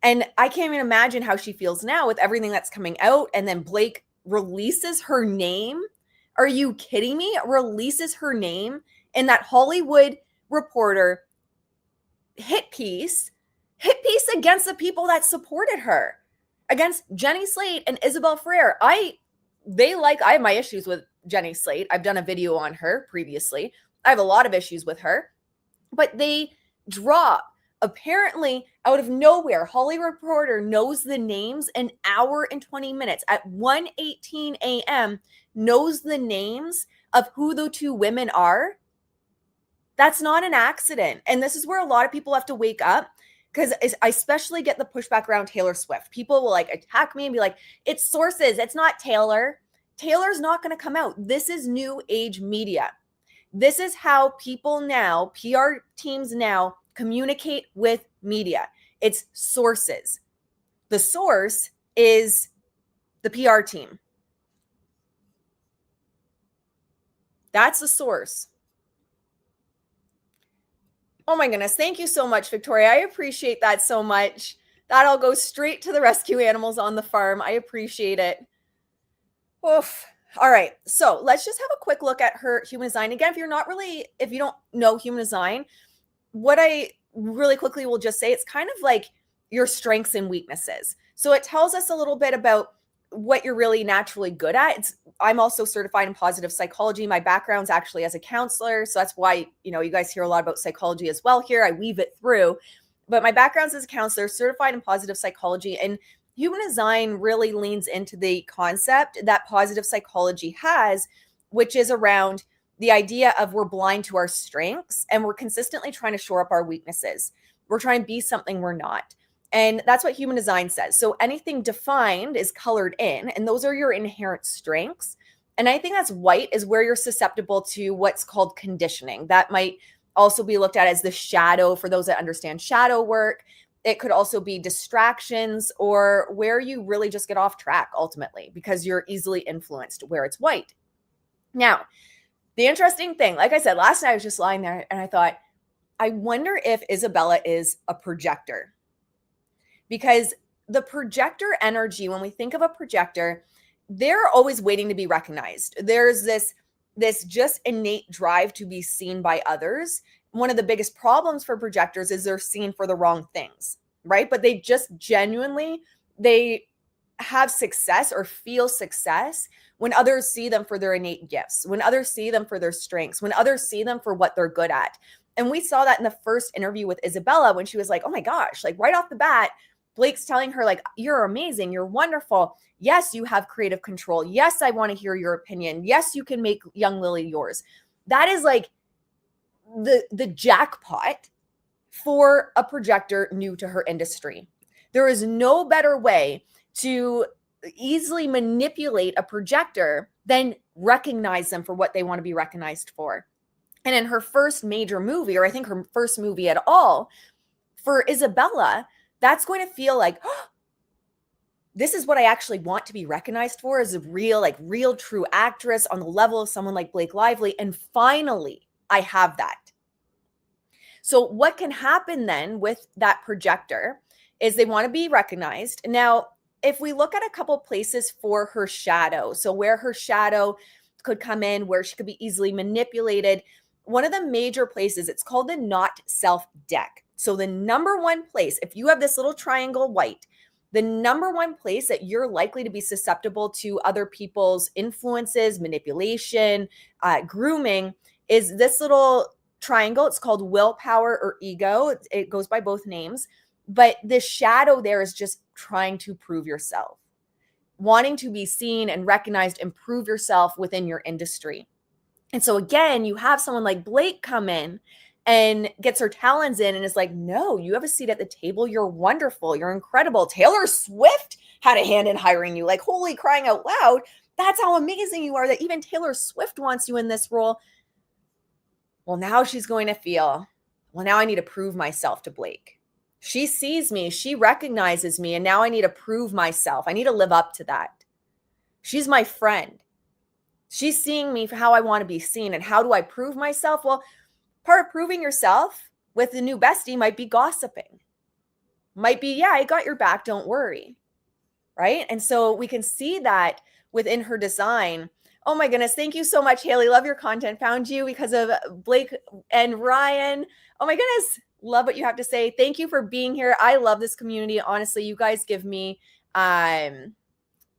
And I can't even imagine how she feels now with everything that's coming out. And then Blake releases her name. Are you kidding me? Releases her name in that Hollywood Reporter hit piece against the people that supported her, against Jenny Slate and Isabel Ferrer. I have my issues with Jenny Slate. I've done a video on her previously. I have a lot of issues with her, but they drop. Apparently, out of nowhere, Hollywood Reporter knows the names an hour and 20 minutes at 1:18 a.m., knows the names of who the two women are. That's not an accident. And this is where a lot of people have to wake up, because I especially get the pushback around Taylor Swift. People will like attack me and be like, it's sources. It's not Taylor. Taylor's not going to come out. This is new age media. This is how people now, PR teams now, communicate with media. It's sources. The source is the PR team. That's the source. Oh my goodness. Thank you so much, Victoria. I appreciate that so much. That'll go straight to the rescue animals on the farm. I appreciate it. Oof. All right. So let's just have a quick look at her human design. Again, if you don't know human design, what I really quickly will just say, it's kind of like your strengths and weaknesses. So it tells us a little bit about what you're really naturally good at. I'm also certified in positive psychology. My background's actually as a counselor. So that's why, you guys hear a lot about psychology as well here. I weave it through. But my background's as a counselor, certified in positive psychology. And human design really leans into the concept that positive psychology has, which is around the idea of we're blind to our strengths and we're consistently trying to shore up our weaknesses. We're trying to be something we're not. And that's what human design says. So anything defined is colored in, and those are your inherent strengths. And I think that's white is where you're susceptible to what's called conditioning. That might also be looked at as the shadow for those that understand shadow work. It could also be distractions or where you really just get off track ultimately because you're easily influenced, where it's white. Now, the interesting thing, like I said, last night I was just lying there and I thought, I wonder if Isabella is a projector. Because the projector energy, when we think of a projector, they're always waiting to be recognized. There's this just innate drive to be seen by others. One of the biggest problems for projectors is they're seen for the wrong things, right? But they just genuinely, they have success or feel success when others see them for their innate gifts, when others see them for their strengths, when others see them for what they're good at. And we saw that in the first interview with Isabella when she was like, oh my gosh, like right off the bat, Blake's telling her like, you're amazing. You're wonderful. Yes, you have creative control. Yes, I want to hear your opinion. Yes, you can make young Lily yours. That is like the jackpot for a projector new to her industry. There is no better way to easily manipulate a projector than recognize them for what they want to be recognized for. And in her first major movie, or I think her first movie at all, for Isabella, that's going to feel like, oh, this is what I actually want to be recognized for, as a real true actress on the level of someone like Blake Lively. And finally, I have that. So what can happen then with that projector is they want to be recognized. Now, if we look at a couple places for her shadow, so where her shadow could come in, where she could be easily manipulated. One of the major places, it's called the not self deck. So the number one place, if you have this little triangle white, the number one place that you're likely to be susceptible to other people's influences, manipulation, grooming, is this little triangle. It's called willpower or ego. It goes by both names. But the shadow there is just trying to prove yourself, wanting to be seen and recognized and prove yourself within your industry. And so again, you have someone like Blake come in and gets her talons in and is like, no, you have a seat at the table. You're wonderful. You're incredible. Taylor Swift had a hand in hiring you. Like, holy crying out loud. That's how amazing you are, that even Taylor Swift wants you in this role. Well, now she's going to feel, well, now I need to prove myself to Blake. She sees me, she recognizes me, and now I need to prove myself. I need to live up to that. She's my friend. She's seeing me for how I want to be seen. And how do I prove myself? Well, part of proving yourself with the new bestie might be gossiping. Might be, yeah, I got your back, don't worry. Right? And so we can see that within her design. Oh my goodness. Thank you so much, Haley. Love your content. Found you because of Blake and Ryan. Oh my goodness. Love what you have to say. Thank you for being here. I love this community. Honestly, you guys give me life.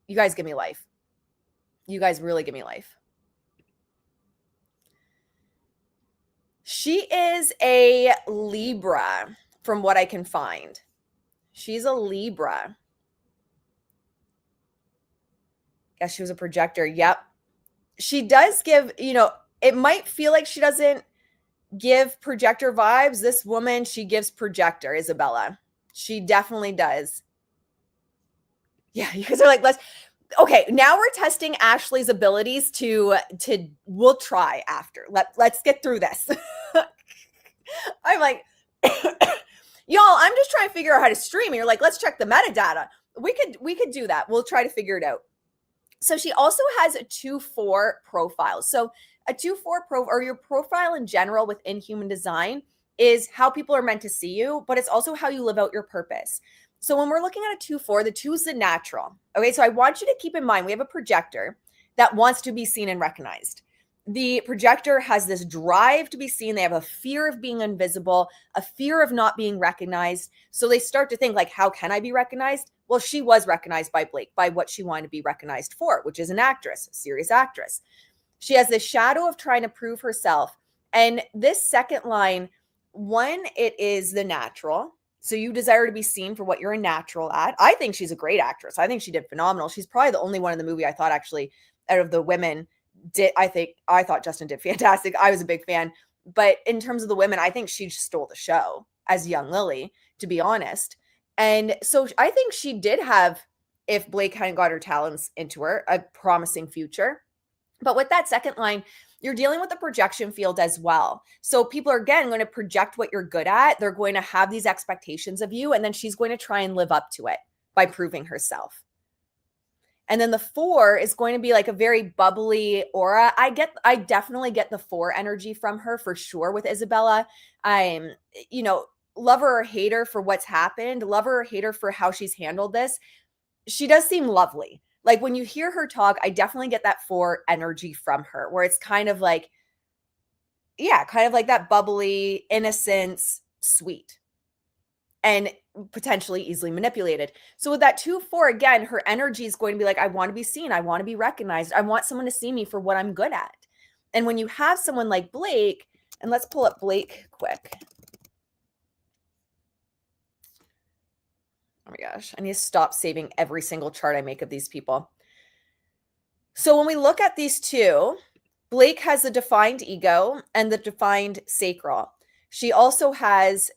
You guys really give me life. She is a Libra from what I can find. She's a Libra. Guess she was a projector. Yep. She does give, it might feel like she doesn't give projector vibes. This woman, she gives projector, Isabella. She definitely does. Yeah, you guys are like, okay, now we're testing Ashley's abilities to we'll try after. Let's get through this. I'm like, y'all, I'm just trying to figure out how to stream. And you're like, let's check the metadata. We could do that. We'll try to figure it out. So she also has a 2-4 profile. So a 2-4 or your profile in general within human design is how people are meant to see you, but it's also how you live out your purpose. So when we're looking at a 2-4, the 2 is the natural. Okay, so I want you to keep in mind, we have a projector that wants to be seen and recognized. The projector has this drive to be seen. They have a fear of being invisible, a fear of not being recognized. So they start to think like, how can I be recognized? Well, she was recognized by Blake, by what she wanted to be recognized for, which is an actress, a serious actress. She has this shadow of trying to prove herself. And this second line, one, it is the natural. So you desire to be seen for what you're a natural at. I think she's a great actress. I think she did phenomenal. She's probably the only one in the movie I thought actually out of the women I thought Justin did fantastic. I was a big fan. But in terms of the women, I think she stole the show as young Lily, to be honest. And so I think she did have, if Blake hadn't got her talents into her, a promising future. But with that second line, you're dealing with the projection field as well. So people are, again, going to project what you're good at. They're going to have these expectations of you, and then she's going to try and live up to it by proving herself. And then the 4 is going to be like a very bubbly aura. I definitely get the 4 energy from her for sure with Isabella. Love her or hate her for what's happened, love her or hate her for how she's handled this. She does seem lovely. Like when you hear her talk, I definitely get that 4 energy from her, where it's kind of like that bubbly, innocence, sweet, and potentially easily manipulated. So with that 2-4, again, her energy is going to be like, I want to be seen. I want to be recognized. I want someone to see me for what I'm good at. And when you have someone like Blake, and let's pull up Blake quick. Oh my gosh, I need to stop saving every single chart I make of these people. So when we look at these 2, Blake has the defined ego and the defined sacral. She also has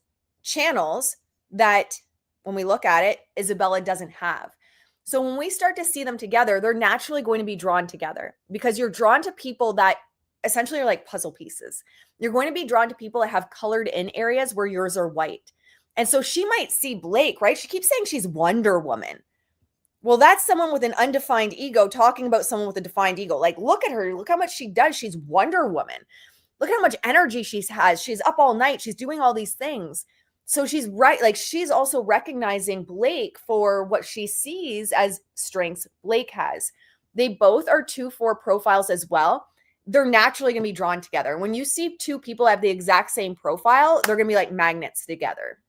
channels that, when we look at it, Isabella doesn't have. So when we start to see them together, they're naturally going to be drawn together because you're drawn to people that essentially are like puzzle pieces. You're going to be drawn to people that have colored in areas where yours are white. And so she might see Blake, right? She keeps saying she's Wonder Woman. Well, that's someone with an undefined ego talking about someone with a defined ego. Like, look at her. Look how much she does. She's Wonder Woman. Look at how much energy she has. She's up all night. She's doing all these things. So she's right. Like, she's also recognizing Blake for what she sees as strengths Blake has. They both are 2-4 profiles as well. They're naturally going to be drawn together. When you see two people have the exact same profile, they're going to be like magnets together.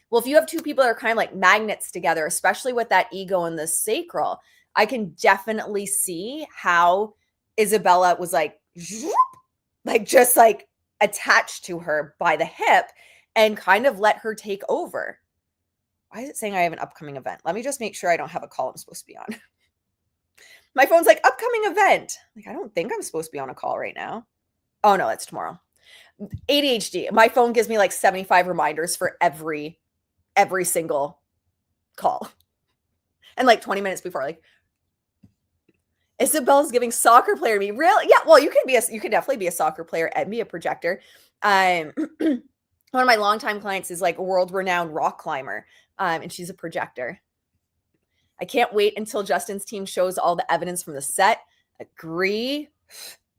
Well, if you have two people that are kind of like magnets together, especially with that ego and the sacral, I can definitely see how Isabella was like just like attached to her by the hip and kind of let her take over. Why is it saying I have an upcoming event? Let me just make sure I don't have a call I'm supposed to be on. My phone's like, upcoming event. Like, I don't think I'm supposed to be on a call right now. Oh, no, that's tomorrow. ADHD. My phone gives me like 75 reminders for every single call. And like 20 minutes before, like, Isabel's giving soccer player to me. Really? Yeah, well, you can definitely be a soccer player and be a projector. One of my longtime clients is like a world-renowned rock climber, and she's a projector. I can't wait until Justin's team shows all the evidence from the set. Agree.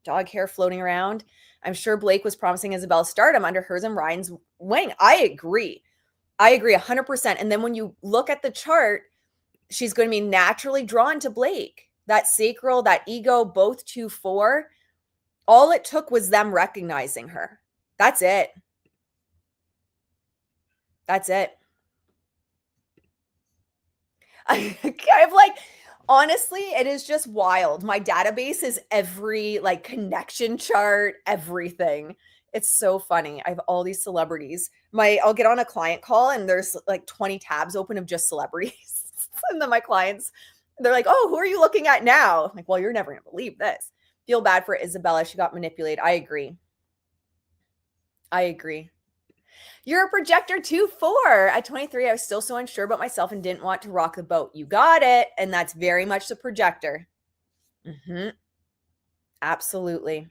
Dog hair floating around. I'm sure Blake was promising Isabella stardom under hers and Ryan's wing. I agree 100%. And then when you look at the chart, she's going to be naturally drawn to Blake. That sacral, that ego, both 2-4. All it took was them recognizing her. That's it. That's it. I'm like, honestly, it is just wild. My database is every like connection chart, everything. It's so funny. I have all these celebrities. I'll get on a client call and there's like 20 tabs open of just celebrities. And then my clients, they're like, oh, who are you looking at now? I'm like, well, you're never going to believe this. Feel bad for Isabella. She got manipulated. I agree. You're a projector 2-4. At 23, I was still so unsure about myself and didn't want to rock the boat. You got it. And that's very much the projector. Absolutely.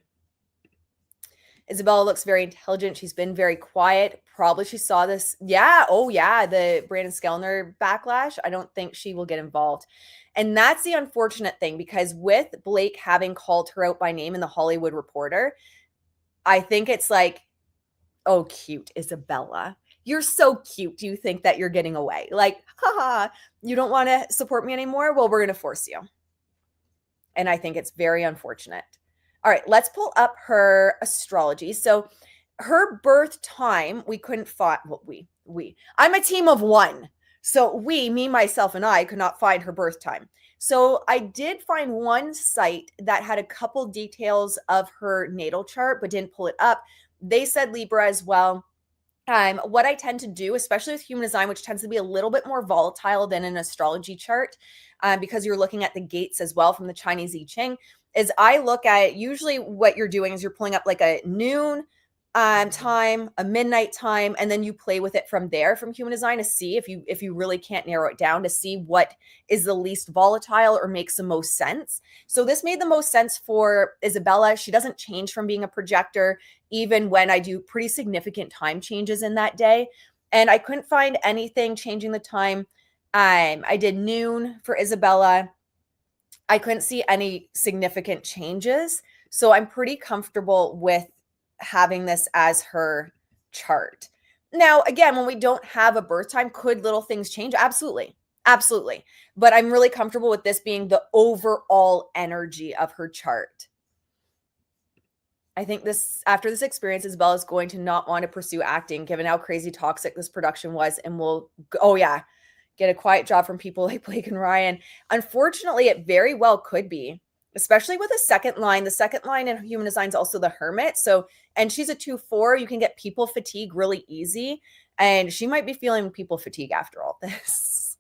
Isabella looks very intelligent. She's been very quiet. Probably she saw this. Yeah. Oh, yeah. The Brandon Skellner backlash. I don't think she will get involved. And that's the unfortunate thing, because with Blake having called her out by name in the Hollywood Reporter, I think it's like, oh, cute, Isabella. You're so cute. Do you think that you're getting away? Like, haha, you don't want to support me anymore? Well, we're going to force you. And I think it's very unfortunate. All right, let's pull up her astrology. So her birth time, we couldn't find, well, I'm a team of one. So me, myself, and I could not find her birth time. So I did find one site that had a couple details of her natal chart, but didn't pull it up. They said Libra as well. What I tend to do, especially with human design, which tends to be a little bit more volatile than an astrology chart, because you're looking at the gates as well from the Chinese I Ching, is I look at, usually what you're doing is you're pulling up like a noon time, a midnight time, and then you play with it from there from human design to see if you really can't narrow it down, to see what is the least volatile or makes the most sense. So this made the most sense for Isabella. She doesn't change from being a projector, even when I do pretty significant time changes in that day. And I couldn't find anything changing the time. I did noon for Isabella. I couldn't see any significant changes. So I'm pretty comfortable with having this as her chart. Now, again, when we don't have a birth time, could little things change? Absolutely. But I'm really comfortable with this being the overall energy of her chart. I think after this experience, Isabella is going to not want to pursue acting, given how crazy toxic this production was, and will, get a quiet job from people like Blake and Ryan. Unfortunately, it very well could be, especially with a second line. The second line in human design is also the Hermit. So, and she's a 2-4. You can get people fatigue really easy. And she might be feeling people fatigue after all this.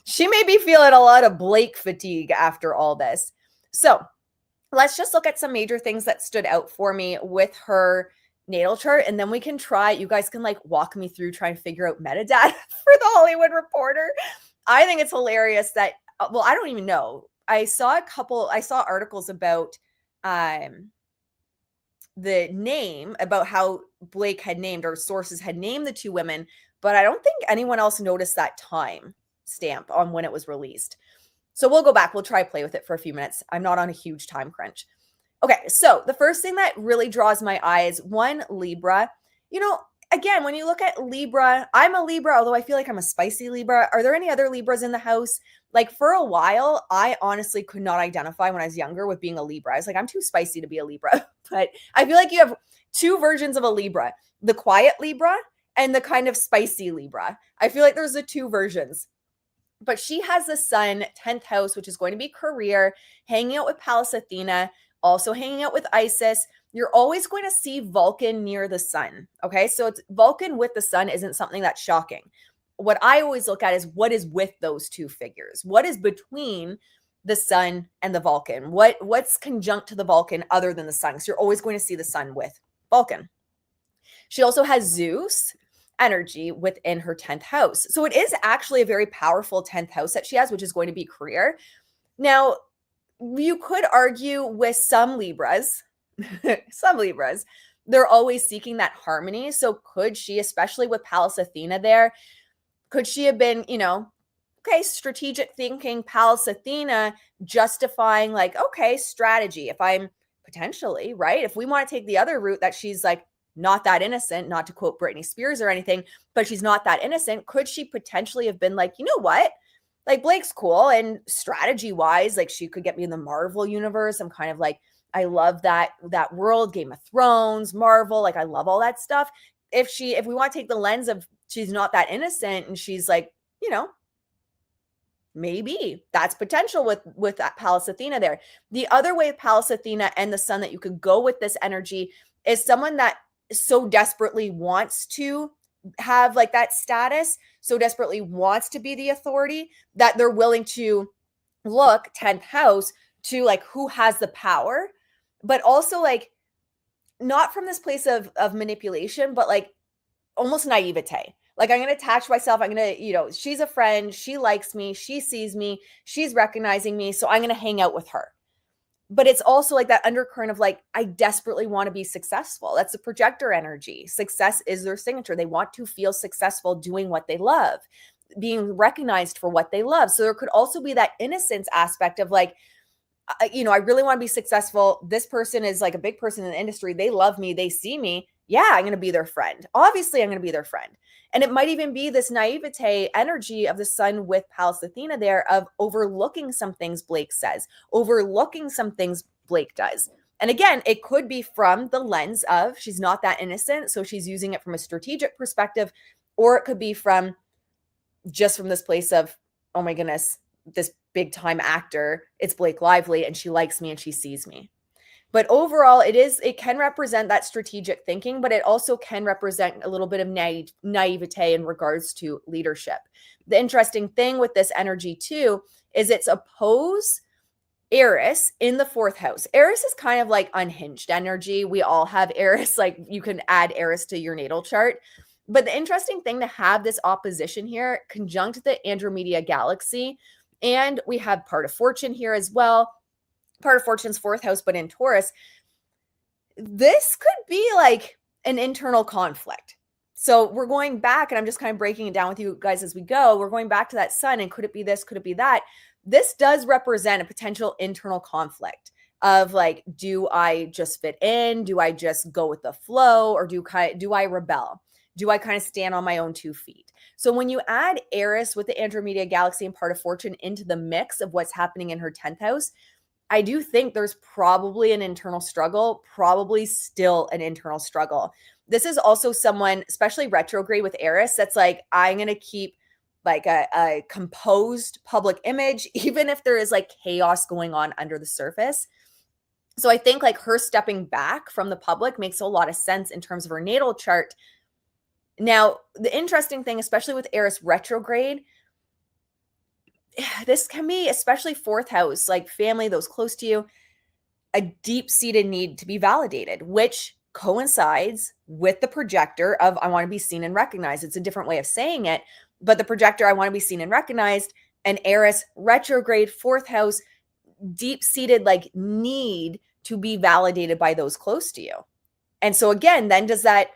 She may be feeling a lot of Blake fatigue after all this. So let's just look at some major things that stood out for me with her natal chart. And then we can try, you guys can like walk me through trying to figure out metadata for the Hollywood Reporter. I think it's hilarious that, well, I don't even know. I saw articles about the name, about how Blake had named, or sources had named the two women, but I don't think anyone else noticed that time stamp on when it was released. So we'll go back. We'll try to play with it for a few minutes. I'm not on a huge time crunch. Okay, so the first thing that really draws my eye is one, Libra. You know, again, when you look at Libra, I'm a Libra, although I feel like I'm a spicy Libra. Are there any other Libras in the house? Like for a while, I honestly could not identify when I was younger with being a Libra. I was like, I'm too spicy to be a Libra. But I feel like you have two versions of a Libra, the quiet Libra and the kind of spicy Libra. I feel like there's the two versions. But she has the sun, 10th house, which is going to be career, hanging out with Pallas Athena, also hanging out with Isis. You're always going to see Vulcan near the sun. Okay. So it's Vulcan with the sun isn't something that's shocking. What I always look at is what is with those two figures? What is between the sun and the Vulcan? What's conjunct to the Vulcan other than the sun? So you're always going to see the sun with Vulcan. She also has Zeus energy within her 10th house. So it is actually a very powerful 10th house that she has, which is going to be career. Now, you could argue with some Libras, they're always seeking that harmony. So could she, especially with Pallas Athena there, could she have been, okay, strategic thinking, Pallas Athena justifying like, okay, strategy. If I'm potentially, right? If we want to take the other route that she's like, not that innocent, not to quote Britney Spears or anything, but she's not that innocent. Could she potentially have been like, you know what? Like Blake's cool. And strategy wise, like she could get me in the Marvel universe. I'm kind of like, I love that world, Game of Thrones, Marvel. Like I love all that stuff. If we want to take the lens of she's not that innocent and she's like, maybe that's potential with that Pallas Athena there. The other way of Pallas Athena and the sun that you could go with this energy is someone that so desperately wants to have like that status, so desperately wants to be the authority that they're willing to look 10th house to like who has the power, but also like not from this place of manipulation, but like almost naivete. Like I'm going to attach myself. I'm going to, she's a friend. She likes me. She sees me. She's recognizing me. So I'm going to hang out with her. But it's also like that undercurrent of like, I desperately want to be successful. That's the projector energy. Success is their signature. They want to feel successful doing what they love, being recognized for what they love. So there could also be that innocence aspect of like, I really want to be successful. This person is like a big person in the industry. They love me. They see me. Yeah, I'm going to be their friend. Obviously, I'm going to be their friend. And it might even be this naivete energy of the sun with Pallas Athena there of overlooking some things Blake says, overlooking some things Blake does. And again, it could be from the lens of she's not that innocent, so she's using it from a strategic perspective, or it could be from just from this place of, oh my goodness, this big time actor, it's Blake Lively, and she likes me and she sees me. But overall, it can represent that strategic thinking, but it also can represent a little bit of naivete in regards to leadership. The interesting thing with this energy too, is it's oppose Eris in the 4th house. Eris is kind of like unhinged energy. We all have Eris, like you can add Eris to your natal chart. But the interesting thing to have this opposition here, conjunct the Andromeda galaxy, and we have part of fortune here as well. Part of fortune's 4th house, but in Taurus, this could be like an internal conflict. So we're going back, and I'm just kind of breaking it down with you guys as we go. We're going back to that sun, and could it be this? Could it be that? This does represent a potential internal conflict of like, do I just fit in? Do I just go with the flow? Or do I rebel? Do I kind of stand on my own 2 feet? So when you add Eris with the Andromeda galaxy and part of fortune into the mix of what's happening in her 10th house, I do think there's probably an internal struggle, probably still an internal struggle. This is also someone, especially retrograde with Eris, that's like, I'm going to keep like a composed public image, even if there is like chaos going on under the surface. So I think like her stepping back from the public makes a lot of sense in terms of her natal chart. Now, the interesting thing, especially with Eris retrograde, this can be, especially 4th house, like family, those close to you, a deep-seated need to be validated, which coincides with the projector of I want to be seen and recognized. It's a different way of saying it, but the projector, I want to be seen and recognized, and Eris retrograde 4th house, deep-seated like need to be validated by those close to you. And so again, then does that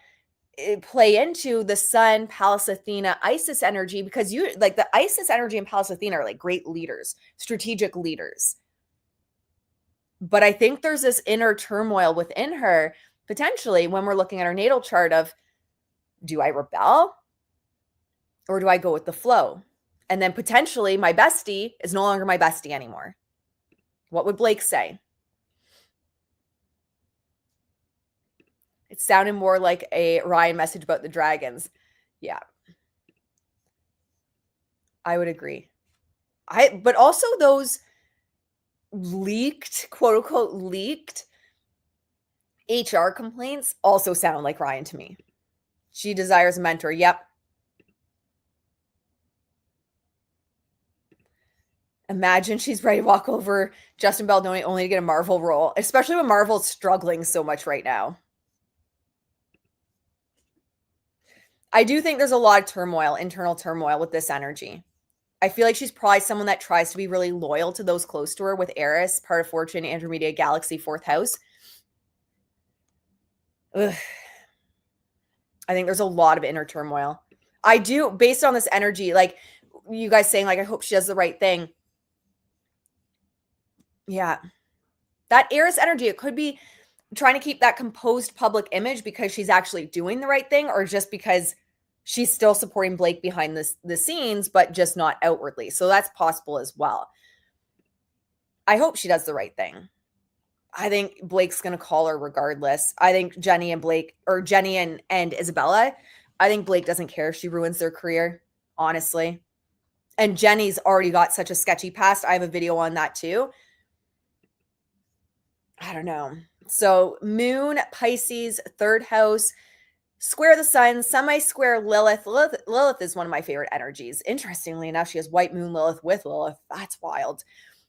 play into the sun, Pallas Athena, Isis energy? Because you like the Isis energy and Pallas Athena are like great leaders, strategic leaders. But I think there's this inner turmoil within her, potentially, when we're looking at her natal chart of, do I rebel or do I go with the flow? And then potentially my bestie is no longer my bestie anymore. What would Blake say? It sounded more like a Ryan message about the dragons. Yeah. I would agree. But also those leaked, quote unquote, leaked HR complaints also sound like Ryan to me. She desires a mentor. Yep. Imagine she's ready to walk over Justin Baldoni only to get a Marvel role, especially when Marvel's struggling so much right now. I do think there's a lot of turmoil, internal turmoil with this energy. I feel like she's probably someone that tries to be really loyal to those close to her with Eris, part of Fortune, Andromeda Galaxy, 4th house. Ugh. I think there's a lot of inner turmoil. I do, based on this energy, like you guys saying, like, I hope she does the right thing. Yeah. That Eris energy, it could be trying to keep that composed public image because she's actually doing the right thing, or just because she's still supporting Blake behind the scenes, but just not outwardly. So that's possible as well. I hope she does the right thing. I think Blake's going to call her regardless. I think Jenny and Blake, or Jenny and Isabella, I think Blake doesn't care if she ruins their career, honestly. And Jenny's already got such a sketchy past. I have a video on that too. I don't know. So Moon, Pisces, 3rd house, square the sun, semi-square Lilith. Lilith is one of my favorite energies. Interestingly enough, she has white moon Lilith with Lilith. That's wild.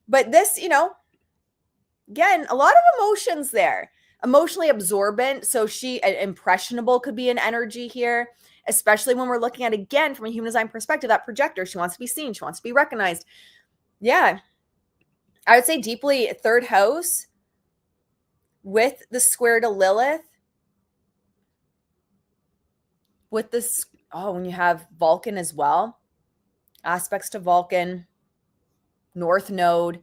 But this, again, a lot of emotions there. Emotionally absorbent. So impressionable could be an energy here, especially when we're looking at, again, from a human design perspective, that projector. She wants to be seen. She wants to be recognized. Yeah. I would say deeply 3rd house with the square to Lilith. With this, when you have Vulcan as well. Aspects to Vulcan. North node.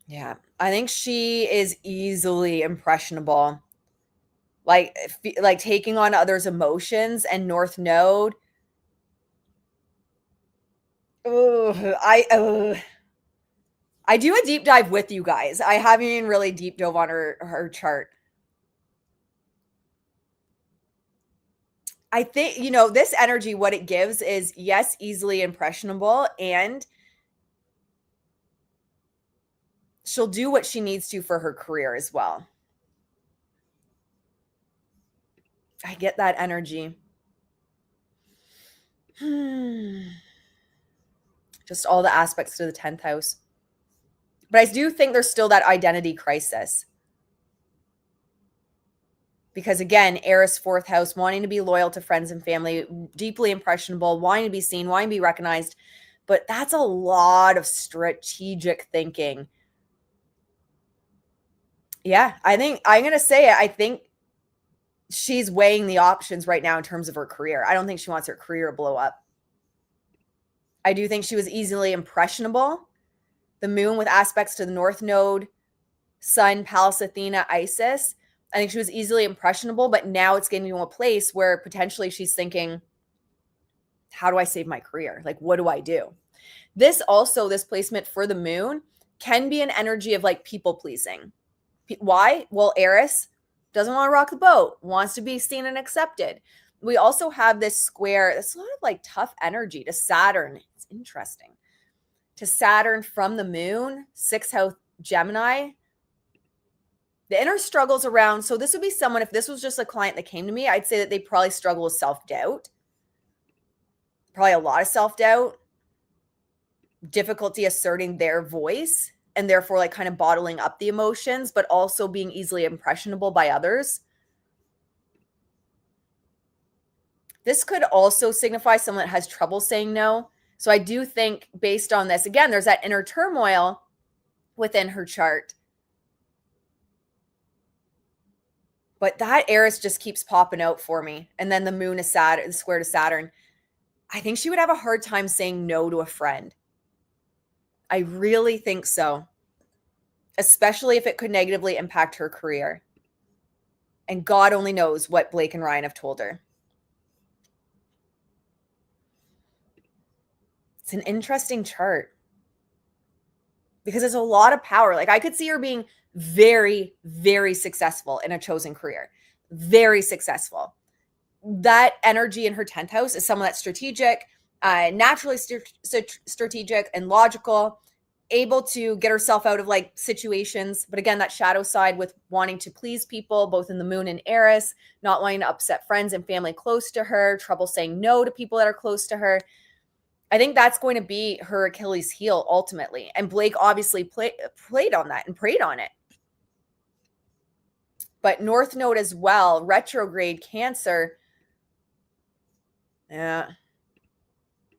Yeah, I think she is easily impressionable. Like taking on others' emotions, and North node. I do a deep dive with you guys. I haven't even really deep dove on her chart. I think, this energy, what it gives is, yes, easily impressionable, and she'll do what she needs to for her career as well. I get that energy. Just all the aspects to the 10th house. But I do think there's still that identity crisis. Because again, Eris, 4th house, wanting to be loyal to friends and family, deeply impressionable, wanting to be seen, wanting to be recognized. But that's a lot of strategic thinking. Yeah, I think I'm going to say it. I think she's weighing the options right now in terms of her career. I don't think she wants her career to blow up. I do think she was easily impressionable. The moon with aspects to the North node, Sun, Pallas, Athena, Isis. I think she was easily impressionable, but now it's getting to a place where potentially she's thinking, how do I save my career? Like, what do I do? This placement for the moon can be an energy of like people pleasing. Why? Well, Eris doesn't want to rock the boat, wants to be seen and accepted. We also have this square, that's a lot of like tough energy to Saturn. It's interesting. To Saturn from the moon, 6th house Gemini. The inner struggles around, so this would be someone, if this was just a client that came to me, I'd say that they probably struggle with self-doubt. Probably a lot of self-doubt. Difficulty asserting their voice, and therefore like kind of bottling up the emotions, but also being easily impressionable by others. This could also signify someone that has trouble saying no. So I do think based on this, again, there's that inner turmoil within her chart. But that Eris just keeps popping out for me. And then the moon is Saturn, the square to Saturn. I think she would have a hard time saying no to a friend. I really think so. Especially if it could negatively impact her career. And God only knows what Blake and Ryan have told her. It's an interesting chart because there's a lot of power. Like I could see her being very, very successful in a chosen career, very successful. That energy in her 10th house is someone that's strategic, naturally strategic and logical, able to get herself out of like situations. But again, that shadow side with wanting to please people, both in the moon and Eris, not wanting to upset friends and family close to her, trouble saying no to people that are close to her. I think that's going to be her Achilles heel ultimately. And Blake obviously played on that and preyed on it. But North Node as well, retrograde Cancer. Yeah.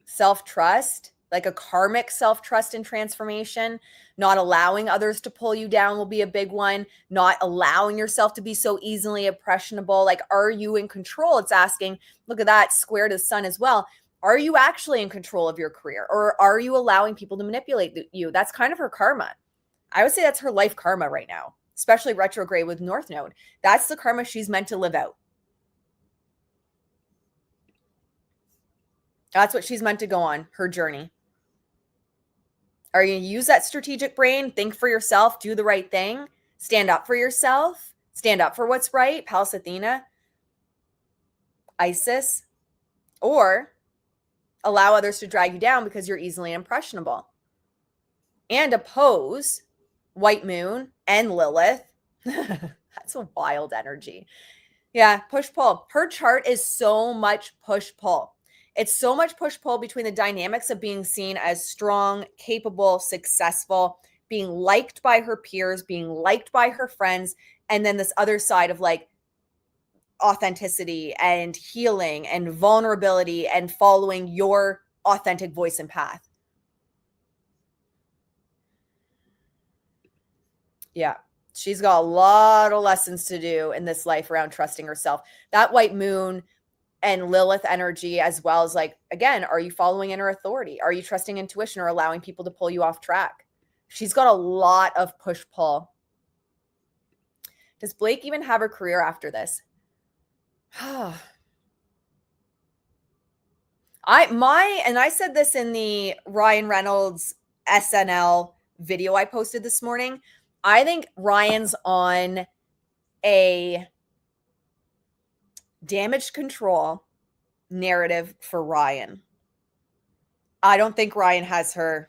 Self-trust, like a karmic self-trust and transformation. Not allowing others to pull you down will be a big one. Not allowing yourself to be so easily impressionable. Like, are you in control? It's asking, look at that, square to the sun as well. Are you actually in control of your career? Or are you allowing people to manipulate you? That's kind of her karma. I would say that's her life karma right now, especially retrograde with North Node. That's the karma she's meant to live out. That's what she's meant to go on, her journey. Are you going to use that strategic brain, think for yourself, do the right thing, stand up for yourself, stand up for what's right, Pallas Athena, Isis, or allow others to drag you down because you're easily impressionable? And oppose White Moon and Lilith. That's a wild energy. Yeah, push-pull. Her chart is so much push-pull. It's so much push-pull between the dynamics of being seen as strong, capable, successful, being liked by her peers, being liked by her friends, and then this other side of like authenticity and healing and vulnerability and following your authentic voice and path. Yeah. She's got a lot of lessons to do in this life around trusting herself. That White Moon and Lilith energy, as well as like, again, are you following inner authority? Are you trusting intuition or allowing people to pull you off track? She's got a lot of push-pull. Does Blake even have a career after this? I said this in the Ryan Reynolds SNL video I posted this morning. I think Ryan's on a damage control narrative for Ryan. I don't think Ryan has her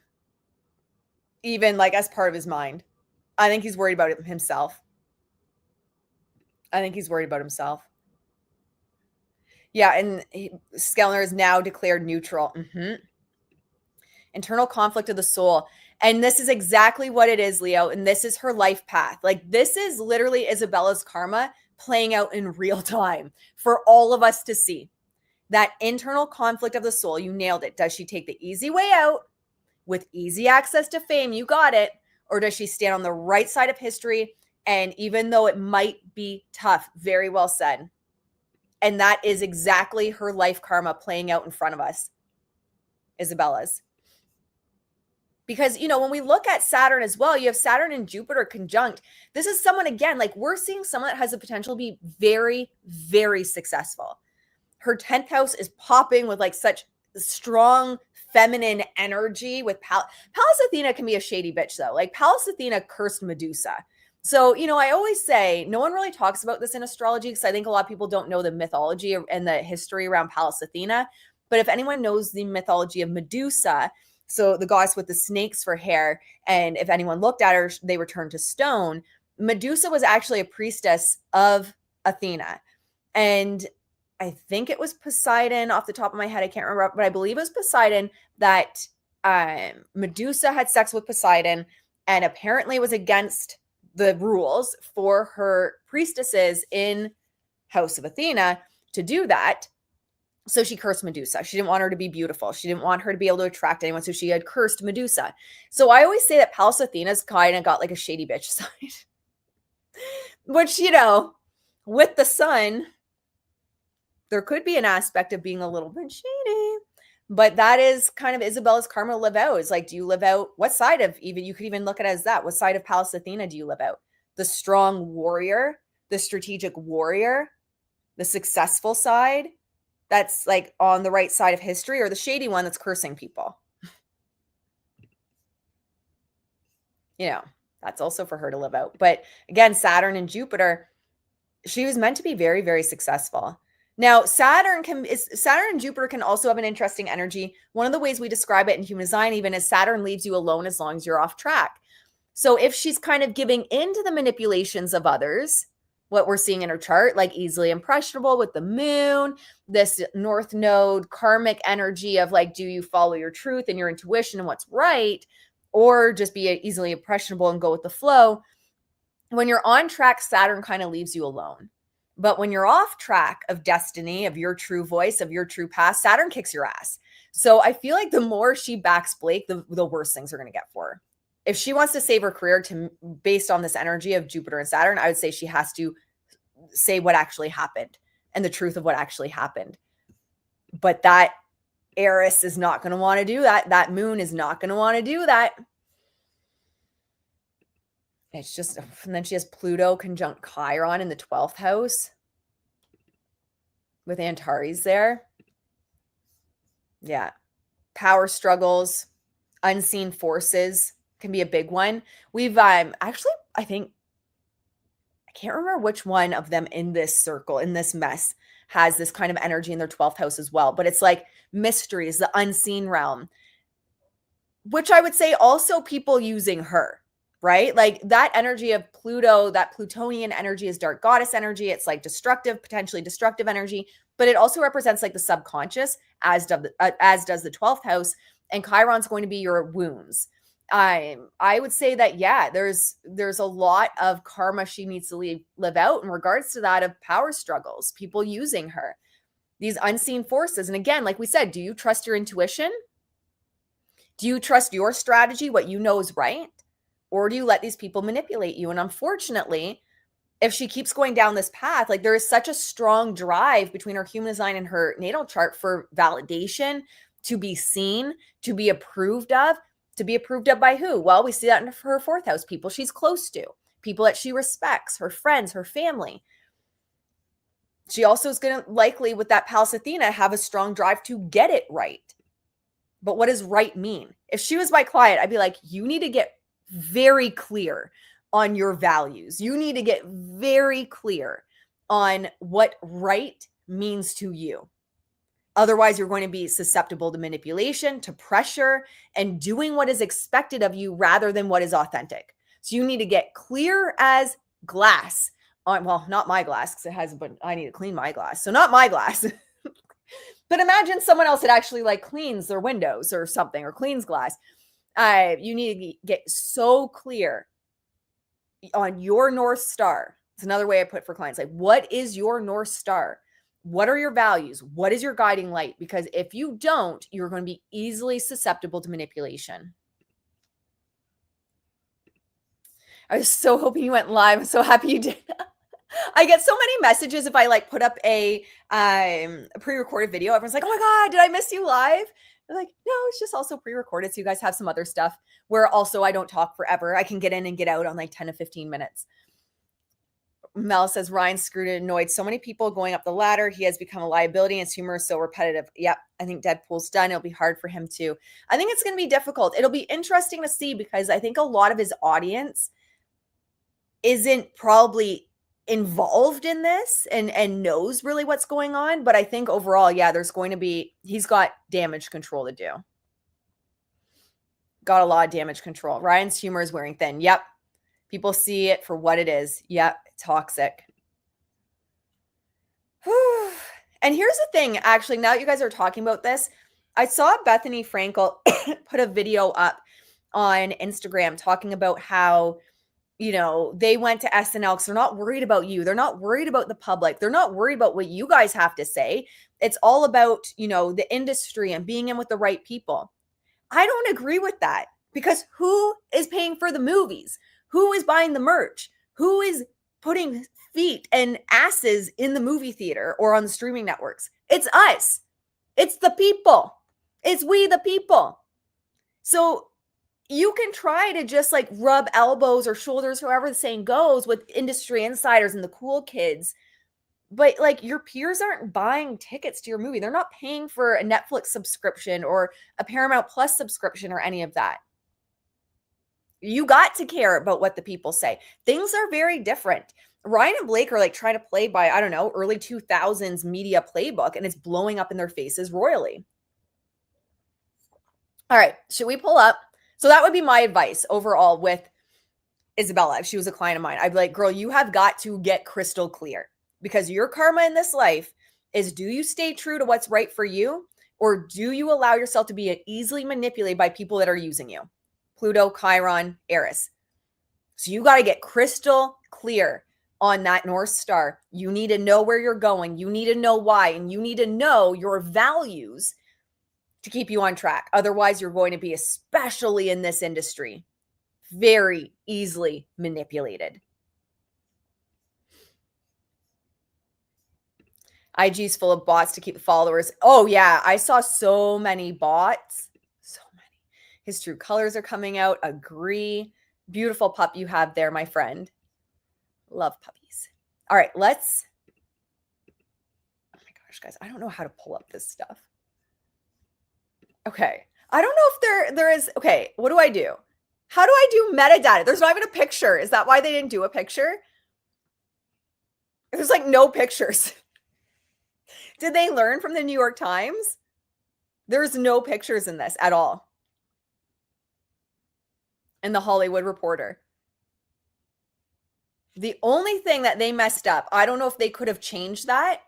even like as part of his mind. I think he's worried about himself. Yeah, and Skellner is now declared neutral. Internal conflict of the soul. And this is exactly what it is, Leo. And this is her life path. Like, this is literally Isabella's karma playing out in real time for all of us to see. That internal conflict of the soul, you nailed it. Does she take the easy way out with easy access to fame? You got it. Or does she stand on the right side of history? And even though it might be tough, very well said. And that is exactly her life karma playing out in front of us, Isabella's. Because, you know, when we look at Saturn as well, you have Saturn and Jupiter conjunct. This is someone, again, like we're seeing someone that has the potential to be very, very successful. Her 10th house is popping with like such strong feminine energy with Pallas Athena can be a shady bitch though. Like Pallas Athena cursed Medusa. So, you know, I always say no one really talks about this in astrology because I think a lot of people don't know the mythology and the history around Pallas Athena. But if anyone knows the mythology of Medusa, so the goddess with the snakes for hair, and if anyone looked at her, they were turned to stone. Medusa was actually a priestess of Athena. And I think it was Poseidon off the top of my head. I can't remember, but I believe it was Poseidon that Medusa had sex with Poseidon and apparently was against the rules for her priestesses in House of Athena to do that. So she cursed Medusa. She didn't want her to be beautiful. She didn't want her to be able to attract anyone. So she had cursed Medusa. So I always say that Pallas Athena's kind of got like a shady bitch side. Which, you know, with the sun, there could be an aspect of being a little bit shady. But that is kind of Isabella's karma to live out. It's like, do you live out, what side of even, you could even look at it as that. What side of Pallas Athena do you live out? The strong warrior, the strategic warrior, the successful side that's like on the right side of history, or the shady one that's cursing people? you know, that's also for her to live out. But again, Saturn and Jupiter, she was meant to be very, very successful. Now, Saturn and Jupiter can also have an interesting energy. One of the ways we describe it in human design even is Saturn leaves you alone as long as you're off track. So if she's kind of giving into the manipulations of others, what we're seeing in her chart, like easily impressionable with the moon, this North Node karmic energy of like, do you follow your truth and your intuition and what's right, or just be easily impressionable and go with the flow? When you're on track, Saturn kind of leaves you alone. But when you're off track of destiny, of your true voice, of your true path, Saturn kicks your ass. So I feel like the more she backs Blake, the worse things are going to get for her. If she wants to save her career based on this energy of Jupiter and Saturn, I would say she has to say what actually happened and the truth of what actually happened. But that Eris is not going to want to do that. That moon is not going to want to do that. It's just, and then she has Pluto conjunct Chiron in the 12th house with Antares there. Yeah. Power struggles, unseen forces can be a big one. We've actually, I think, I can't remember which one of them in this circle, in this mess, has this kind of energy in their 12th house as well. But it's like mysteries, the unseen realm, which I would say also people using her, right? Like that energy of Pluto, that Plutonian energy is dark goddess energy. It's like destructive, potentially destructive energy, but it also represents like the subconscious, as does the 12th house. And Chiron's going to be your wounds. I would say that, yeah, there's a lot of karma she needs to live out in regards to that, of power struggles, people using her, these unseen forces. And again, like we said, do you trust your intuition? Do you trust your strategy, what you know is right? Or do you let these people manipulate you? And unfortunately, if she keeps going down this path, like there is such a strong drive between her human design and her natal chart for validation, to be seen, to be approved of. To be approved of by who? Well, we see that in her 4th house, people she's close to, people that she respects, her friends, her family. She also is going to likely, with that Pallas Athena, have a strong drive to get it right. But what does right mean? If she was my client, I'd be like, you need to get very clear on your values. You need to get very clear on what right means to you. Otherwise, you're going to be susceptible to manipulation, to pressure, and doing what is expected of you rather than what is authentic. So you need to get clear as glass on, well, not my glass, because it has, but I need to clean my glass. So not my glass. But imagine someone else that actually like cleans their windows or something, or cleans glass. You need to get so clear on your North Star. It's another way I put for clients, like, what is your North Star? What are your values? What is your guiding light? Because if you don't, you're going to be easily susceptible to manipulation. I was so hoping you went live. I'm so happy you did. I get so many messages if I like put up a pre-recorded video. Everyone's like, oh my God, did I miss you live? I'm like, no, it's just also pre-recorded. So you guys have some other stuff where also I don't talk forever. I can get in and get out on like 10 to 15 minutes. Mel says, Ryan screwed and annoyed so many people going up the ladder. He has become a liability, and his humor is so repetitive. Yep, I think Deadpool's done. It'll be hard for him too. I think it's going to be difficult. It'll be interesting to see, because I think a lot of his audience isn't probably involved in this and knows really what's going on. But I think overall, yeah, he's got damage control to do. Got a lot of damage control. Ryan's humor is wearing thin. Yep. People see it for what it is. Yep. Toxic. And here's the thing, actually, now that you guys are talking about this, I saw Bethany Frankel put a video up on Instagram talking about how, you know, they went to SNL because they're not worried about you. They're not worried about the public. They're not worried about what you guys have to say. It's all about, you know, the industry and being in with the right people. I don't agree with that, because who is paying for the movies? Who is buying the merch? Who is putting feet and asses in the movie theater or on the streaming networks? It's us. It's the people. It's we, the people. So you can try to just like rub elbows or shoulders, however the saying goes, with industry insiders and the cool kids. But like, your peers aren't buying tickets to your movie. They're not paying for a Netflix subscription or a Paramount Plus subscription or any of that. You got to care about what the people say. Things are very different. Ryan and Blake are like trying to play by, I don't know, early 2000s media playbook, and it's blowing up in their faces royally. All right, should we pull up? So that would be my advice overall with Isabella. If she was a client of mine, I'd be like, girl, you have got to get crystal clear, because your karma in this life is, do you stay true to what's right for you, or do you allow yourself to be easily manipulated by people that are using you? Pluto, Chiron, Eris. So you got to get crystal clear on that North Star. You need to know where you're going. You need to know why, and you need to know your values to keep you on track. Otherwise, you're going to be, especially in this industry, very easily manipulated. IG's full of bots to keep the followers. Oh yeah, I saw so many bots. So many. His true colors are coming out. Agree. Beautiful pup you have there, my friend. Love puppies. All right, let's. Oh my gosh, guys, I don't know how to pull up this stuff. Okay, I don't know if there is. Okay, what do I do? How do I do metadata? There's not even a picture. Is that why they didn't do a picture? There's like no pictures. Did they learn from the New York Times? There's no pictures in this at all. In the Hollywood Reporter. The only thing that they messed up, I don't know if they could have changed that,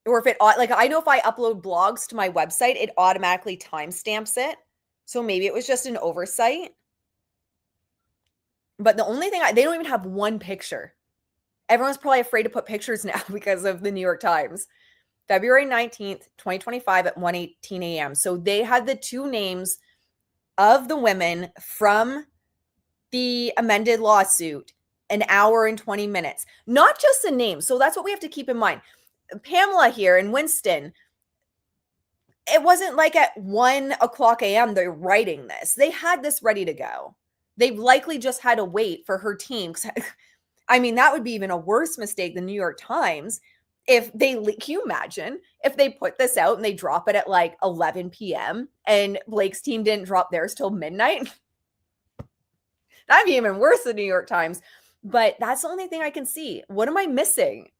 or if it, like, I know if I upload blogs to my website, it automatically timestamps it. So maybe it was just an oversight. But the only thing, they don't even have one picture. Everyone's probably afraid to put pictures now because of the New York Times. February 19th, 2025 at 1:18 a.m. So they had the two names of the women from the amended lawsuit, an hour and 20 minutes. Not just the name. So that's what we have to keep in mind. Pamela here and Winston, it wasn't like at 1:00 a.m. they're writing this. They had this ready to go. They likely just had to wait for her team. I mean, that would be even a worse mistake than New York Times. If they, can you imagine if they put this out and they drop it at like 11 p.m. and Blake's team didn't drop theirs till midnight? That'd be even worse than New York Times. But that's the only thing I can see. What am I missing?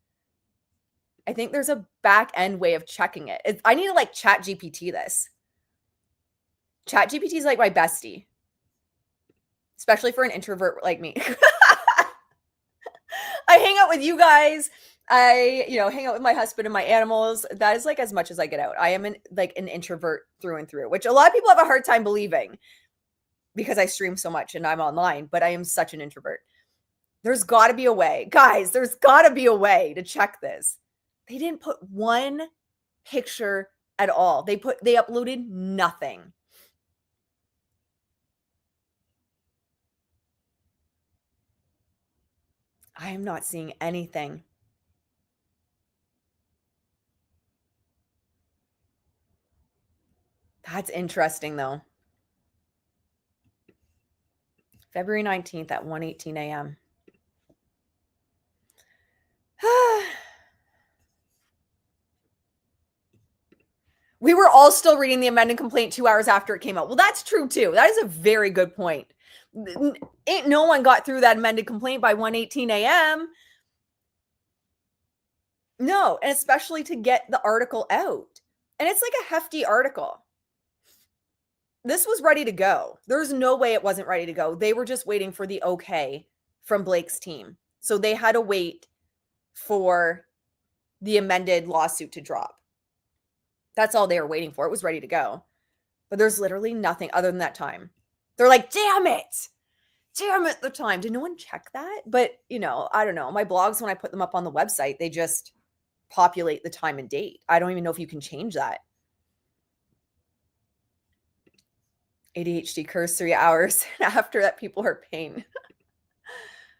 I think there's a back end way of checking it. I need to like chat GPT this. Chat GPT is like my bestie, especially for an introvert like me. I hang out with you guys. I, hang out with my husband and my animals. That is like as much as I get out. I am an introvert through and through, which a lot of people have a hard time believing because I stream so much and I'm online, but I am such an introvert. There's got to be a way. Guys, there's got to be a way to check this. They didn't put one picture at all. They uploaded nothing. I am not seeing anything. That's interesting though. February 19th at 1:18 a.m. We were all still reading the amended complaint 2 hours after it came out. Well, that's true too. That is a very good point. Ain't no one got through that amended complaint by 1:18 a.m. No, and especially to get the article out. And it's like a hefty article. This was ready to go. There's no way it wasn't ready to go. They were just waiting for the okay from Blake's team. So they had to wait for the amended lawsuit to drop. That's all they were waiting for. It was ready to go. But there's literally nothing other than that time. They're like, damn it, the time. Did no one check that? But, I don't know. My blogs, when I put them up on the website, they just populate the time and date. I don't even know if you can change that. ADHD curse 3 hours after that people are pain.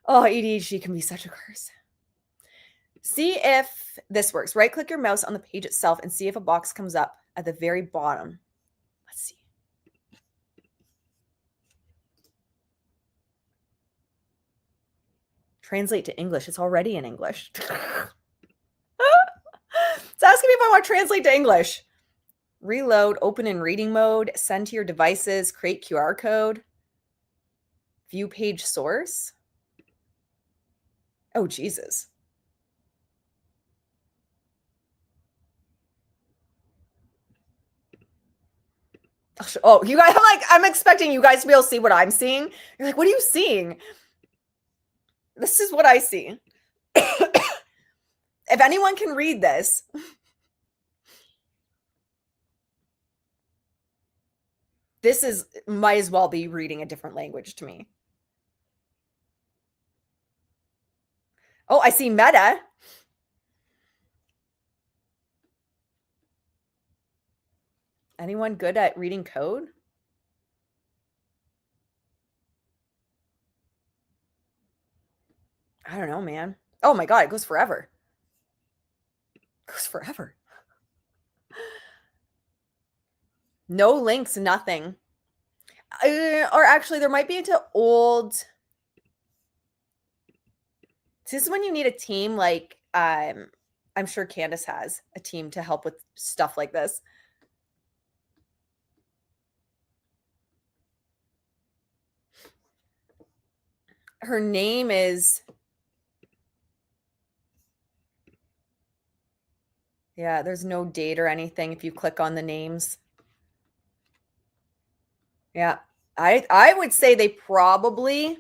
Oh, ADHD can be such a curse. See if this works. Right click your mouse on the page itself and see if a box comes up at the very bottom. Let's see. Translate to English. It's already in English. It's asking me if I want to translate to English. Reload, open in reading mode, send to your devices, create QR code. View page source. Oh, Jesus. Oh, you guys, I'm expecting you guys to be able to see what I'm seeing. You're like, what are you seeing? This is what I see. If anyone can read this. This might as well be reading a different language to me. Oh, I see meta. Anyone good at reading code? I don't know, man. Oh my God, it goes forever. It goes forever. No links, nothing. Or actually, there might be into old. This is when you need a team like, I'm sure Candace has a team to help with stuff like this. Her name is. Yeah, there's no date or anything if you click on the names. Yeah, I would say they probably.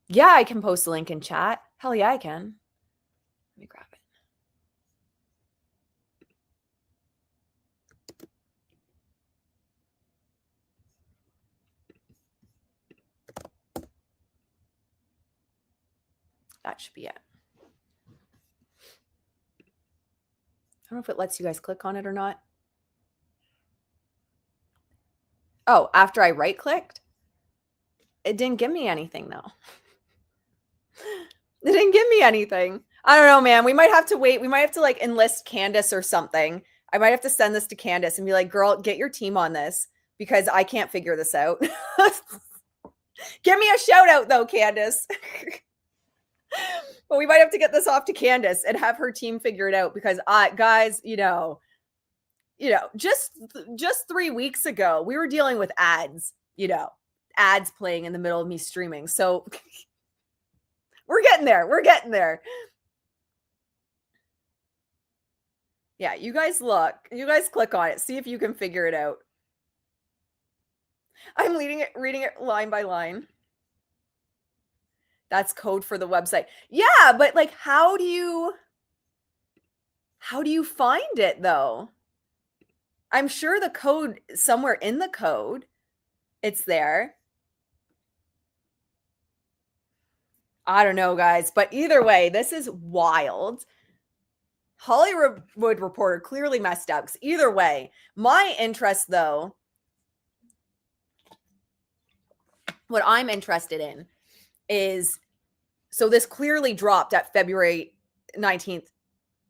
Yeah, I can post a link in chat. Hell yeah, I can. Let me grab it. That should be it. I don't know if it lets you guys click on it or not. Oh, after I right-clicked? It didn't give me anything, though. It didn't give me anything. I don't know, man. We might have to wait. We might have to, like, enlist Candace or something. I might have to send this to Candace and be like, girl, get your team on this because I can't figure this out. Give me a shout out, though, Candace. But we might have to get this off to Candace and have her team figure it out because, guys, just 3 weeks ago, we were dealing with ads, ads playing in the middle of me streaming. So we're getting there. We're getting there. Yeah, you guys look. You guys click on it. See if you can figure it out. I'm reading it line by line. That's code for the website. Yeah, but like, how do you find it though? I'm sure the code somewhere in the code, it's there. I don't know, guys, but either way, this is wild. Hollywood Reporter clearly messed up. Either way, my interest though, what I'm interested in is, so this clearly dropped at February 19th,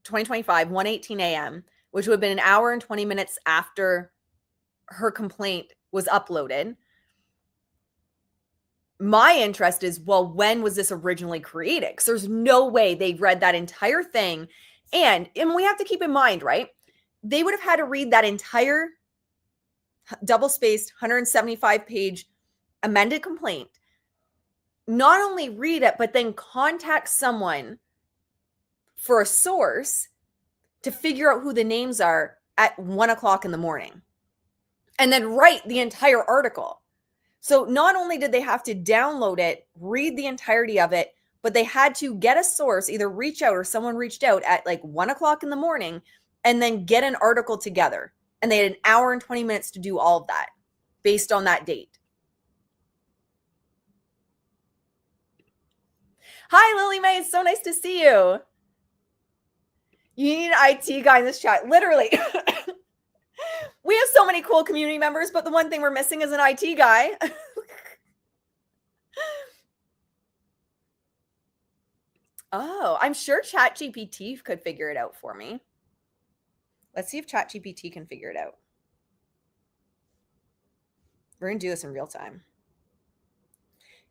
2025, 1:18 a.m., which would have been an hour and 20 minutes after her complaint was uploaded. My interest is, well, when was this originally created? Because there's no way they read that entire thing. And we have to keep in mind, right? They would have had to read that entire double-spaced 175-page amended complaint. Not only read it, but then contact someone for a source to figure out who the names are at 1 o'clock in the morning. And then write the entire article. So not only did they have to download it, read the entirety of it, but they had to get a source, either reach out or someone reached out at like 1 o'clock in the morning and then get an article together. And they had an hour and 20 minutes to do all of that based on that date. Hi, Lily Mae. It's so nice to see you. You need an IT guy in this chat. Literally. We have so many cool community members, but the one thing we're missing is an IT guy. Oh, I'm sure ChatGPT could figure it out for me. Let's see if ChatGPT can figure it out. We're going to do this in real time.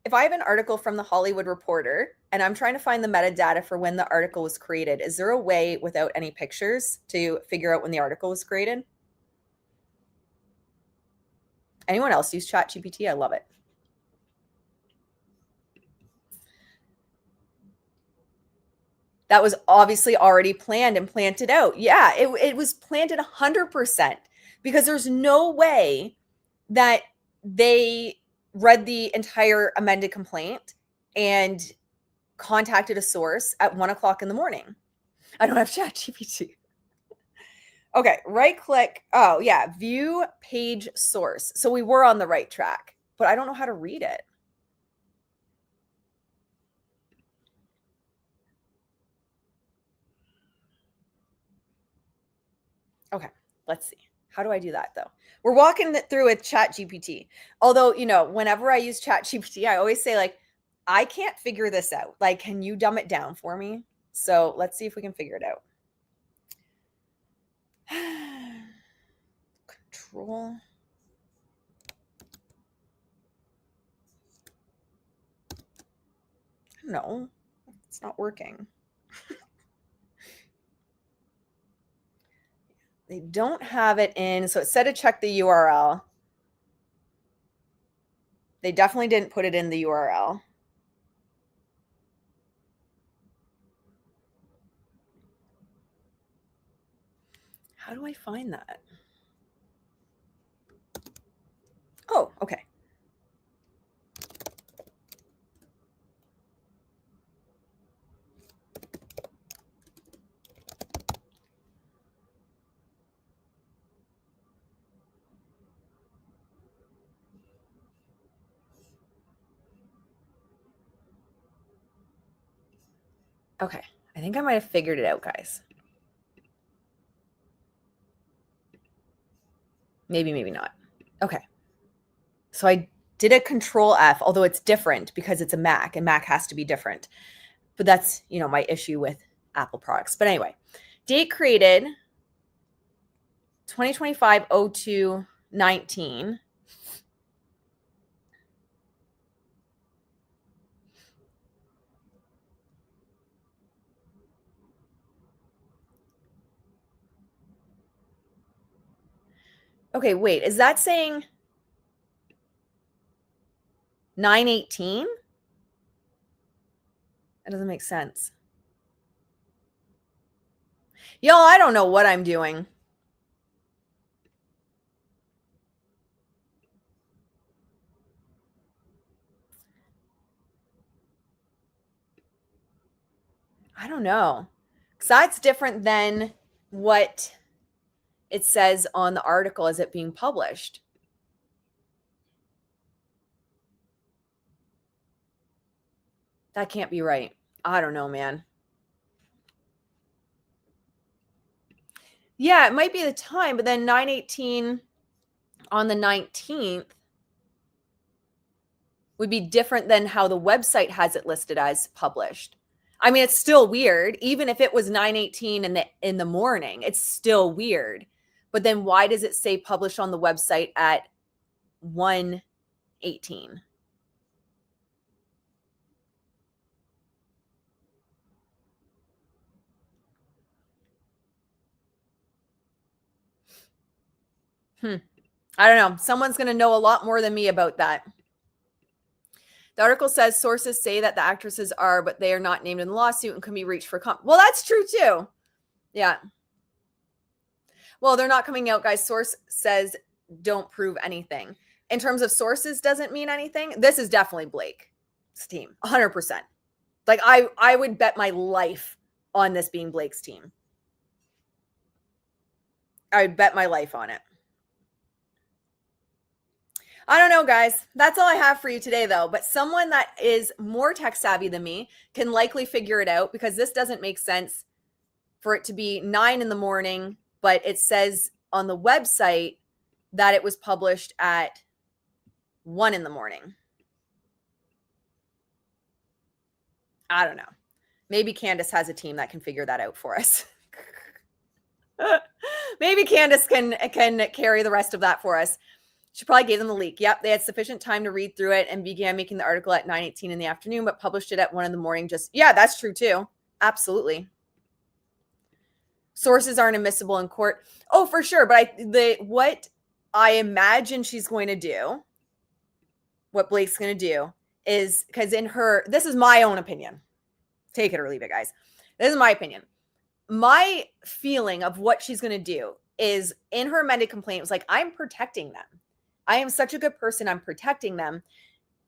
If I have an article from the Hollywood Reporter and I'm trying to find the metadata for when the article was created, is there a way without any pictures to figure out when the article was created? Anyone else use ChatGPT? I love it. that was obviously already planned and planted out. Yeah, it was planted 100% because there's no way that they read the entire amended complaint and contacted a source at 1:00 in the morning. I don't have ChatGPT. Okay, right click. Oh, yeah, view page source. So we were on the right track, but I don't know how to read it. Okay, let's see. How do I do that though? We're walking it through with ChatGPT. Although, whenever I use ChatGPT, I always say like, I can't figure this out. Like, can you dumb it down for me? So let's see if we can figure it out. Control. No, it's not working. They don't have it in. So it said to check the URL. They definitely didn't put it in the URL. How do I find that? Oh, okay. Okay, I think I might have figured it out, guys. Maybe, maybe not. Okay. So I did a Control F, although it's different because it's a Mac and Mac has to be different. But that's, my issue with Apple products. But anyway, date created 2025-02-19. Okay, wait, is that saying 9/18? That doesn't make sense. Y'all, I don't know what I'm doing. I don't know. Because that's different than what it says on the article as it being published. That can't be right. I don't know, man. Yeah, it might be the time, but then 9/18 on the 19th would be different than how the website has it listed as published. I mean, it's still weird. Even if it was 9/18 in the morning, it's still weird. But then why does it say published on the website at 1:18? I don't know. Someone's going to know a lot more than me about that. The article says sources say that the actresses are, but they are not named in the lawsuit and can be reached for well, that's true too. Yeah. Well, they're not coming out, guys. Source says don't prove anything. In terms of sources doesn't mean anything. This is definitely Blake's team. 100%. Like I would bet my life on this being Blake's team. I would bet my life on it. I don't know, guys. That's all I have for you today, though. But someone that is more tech savvy than me can likely figure it out because this doesn't make sense for it to be 9 in the morning, but it says on the website that it was published at 1 in the morning. I don't know. Maybe Candace has a team that can figure that out for us. Maybe Candace can carry the rest of that for us. She probably gave them the leak. Yep, they had sufficient time to read through it and began making the article at 9:18 in the afternoon, but published it at 1 in the morning. Yeah, that's true too. Absolutely. Sources aren't admissible in court. Oh, for sure. But what I imagine she's going to do, what Blake's going to do is, because this is my own opinion. Take it or leave it, guys. This is my opinion. My feeling of what she's going to do is in her amended complaint was like, I'm protecting them. I am such a good person. I'm protecting them.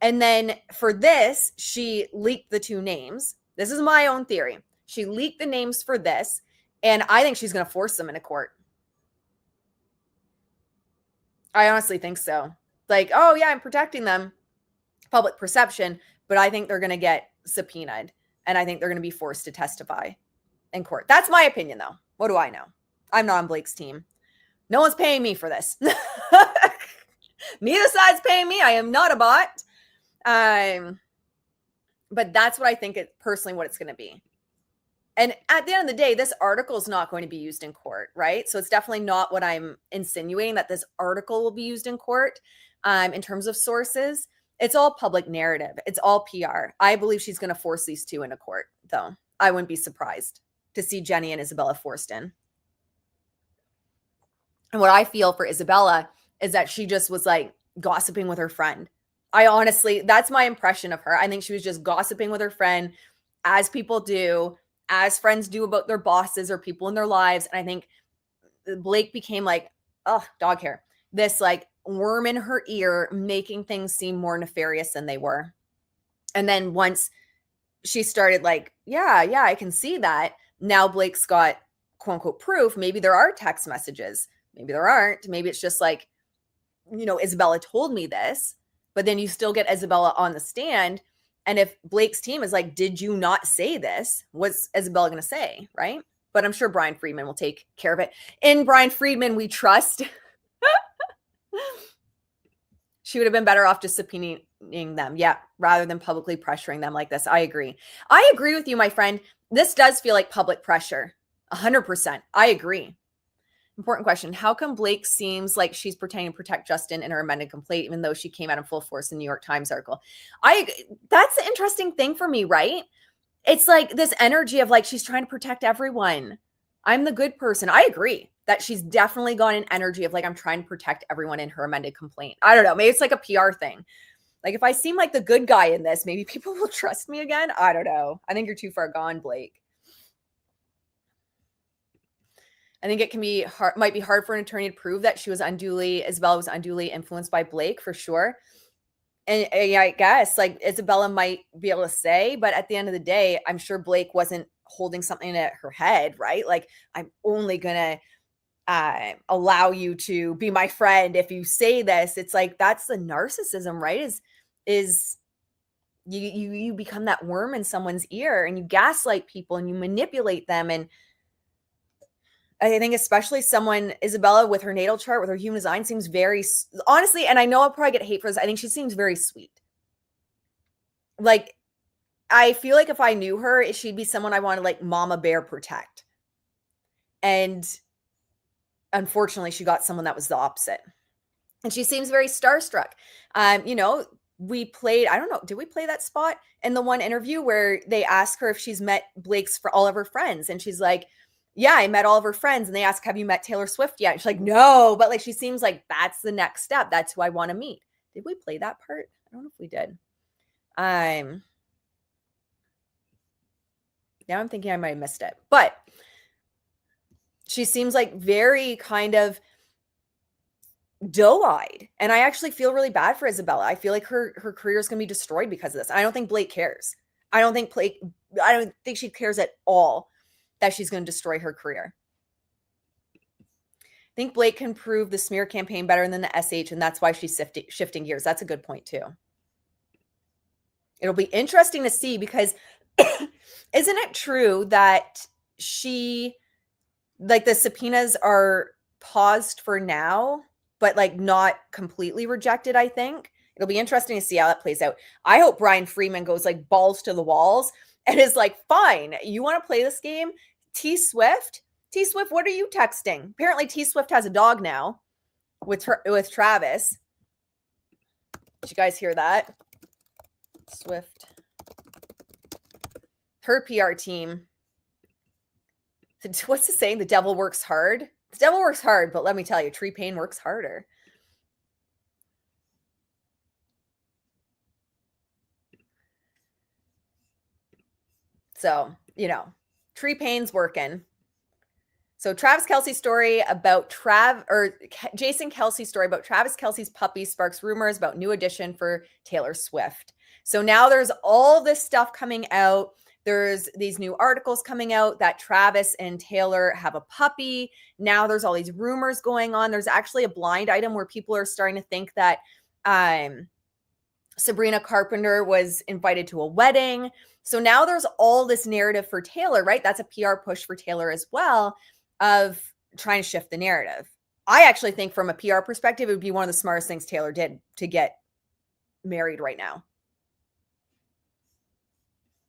And then for this, she leaked the 2 names. This is my own theory. She leaked the names for this. And I think she's going to force them into court. I honestly think so. Like, oh yeah, I'm protecting them. Public perception. But I think they're going to get subpoenaed. And I think they're going to be forced to testify in court. That's my opinion, though. What do I know? I'm not on Blake's team. No one's paying me for this. Neither side's paying me. I am not a bot. But that's what I think personally what it's going to be. And at the end of the day, this article is not going to be used in court, right? So it's definitely not what I'm insinuating that this article will be used in court in terms of sources. It's all public narrative. It's all PR. I believe she's going to force these 2 into court, though. I wouldn't be surprised to see Jenny and Isabella forced in. And what I feel for Isabella is that she just was like gossiping with her friend. I honestly, that's my impression of her. I think she was just gossiping with her friend, as people do, as friends do about their bosses or people in their lives. And I think Blake became like, oh, dog hair, this like worm in her ear, making things seem more nefarious than they were. And then once she started like, yeah, I can see that. Now Blake's got quote unquote proof. Maybe there are text messages. Maybe there aren't. Maybe it's just like, Isabella told me this, but then you still get Isabella on the stand. And if Blake's team is like, did you not say this? What's Isabella going to say? Right. But I'm sure Brian Friedman will take care of it. In Brian Friedman, we trust. She would have been better off just subpoenaing them. Yeah. Rather than publicly pressuring them like this. I agree. I agree with you, my friend. This does feel like public pressure. 100%. I agree. Important question. How come Blake seems like she's pretending to protect Justin in her amended complaint, even though she came out in full force in the New York Times article? That's the interesting thing for me, right? It's like this energy of like, she's trying to protect everyone. I'm the good person. I agree that she's definitely got an energy of like, I'm trying to protect everyone in her amended complaint. I don't know. Maybe it's like a PR thing. Like if I seem like the good guy in this, maybe people will trust me again. I don't know. I think you're too far gone, Blake. I think it can be hard, might be hard for an attorney to prove that Isabella was unduly influenced by Blake for sure. And I guess like Isabella might be able to say, but at the end of the day, I'm sure Blake wasn't holding something at her head, right? Like I'm only going to allow you to be my friend if you say this. It's like, that's the narcissism, right? Is you become that worm in someone's ear and you gaslight people and you manipulate them. And I think especially Isabella with her natal chart, with her human design seems very, honestly, and I know I'll probably get hate for this, I think she seems very sweet. Like, I feel like if I knew her, she'd be someone I want to like mama bear protect. And unfortunately, she got someone that was the opposite. And she seems very starstruck. We played, I don't know, did we play that spot in the one interview where they ask her if she's met Blake's for all of her friends? And she's like, yeah, I met all of her friends. And they ask, have you met Taylor Swift yet? And she's like, no, but like, she seems like that's the next step. That's who I want to meet. Did we play that part? I don't know if we did. Now I'm thinking I might have missed it, but she seems like very kind of doe-eyed. And I actually feel really bad for Isabella. I feel like her career is going to be destroyed because of this. I don't think Blake cares. I don't think she cares at all that she's going to destroy her career. I think Blake can prove the smear campaign better than the SH, and that's why she's shifting gears. That's a good point too. It'll be interesting to see because isn't it true that the subpoenas are paused for now, but like not completely rejected, I think. It'll be interesting to see how that plays out. I hope Brian Freeman goes like balls to the walls and is like, fine, you want to play this game? T Swift, what are you texting? Apparently T Swift has a dog now with Travis. Did you guys hear that? Swift. Her PR team. What's the saying? The devil works hard. The devil works hard, but let me tell you, Tree Payne works harder. So, Tree Payne's working. So Travis Kelce's story about Jason Kelce's story about Travis Kelce's puppy sparks rumors about new addition for Taylor Swift. So now there's all this stuff coming out. There's these new articles coming out that Travis and Taylor have a puppy. Now there's all these rumors going on. There's actually a blind item where people are starting to think that Sabrina Carpenter was invited to a wedding. So now there's all this narrative for Taylor, right? That's a PR push for Taylor as well, of trying to shift the narrative. I actually think from a PR perspective, it would be one of the smartest things Taylor did to get married right now.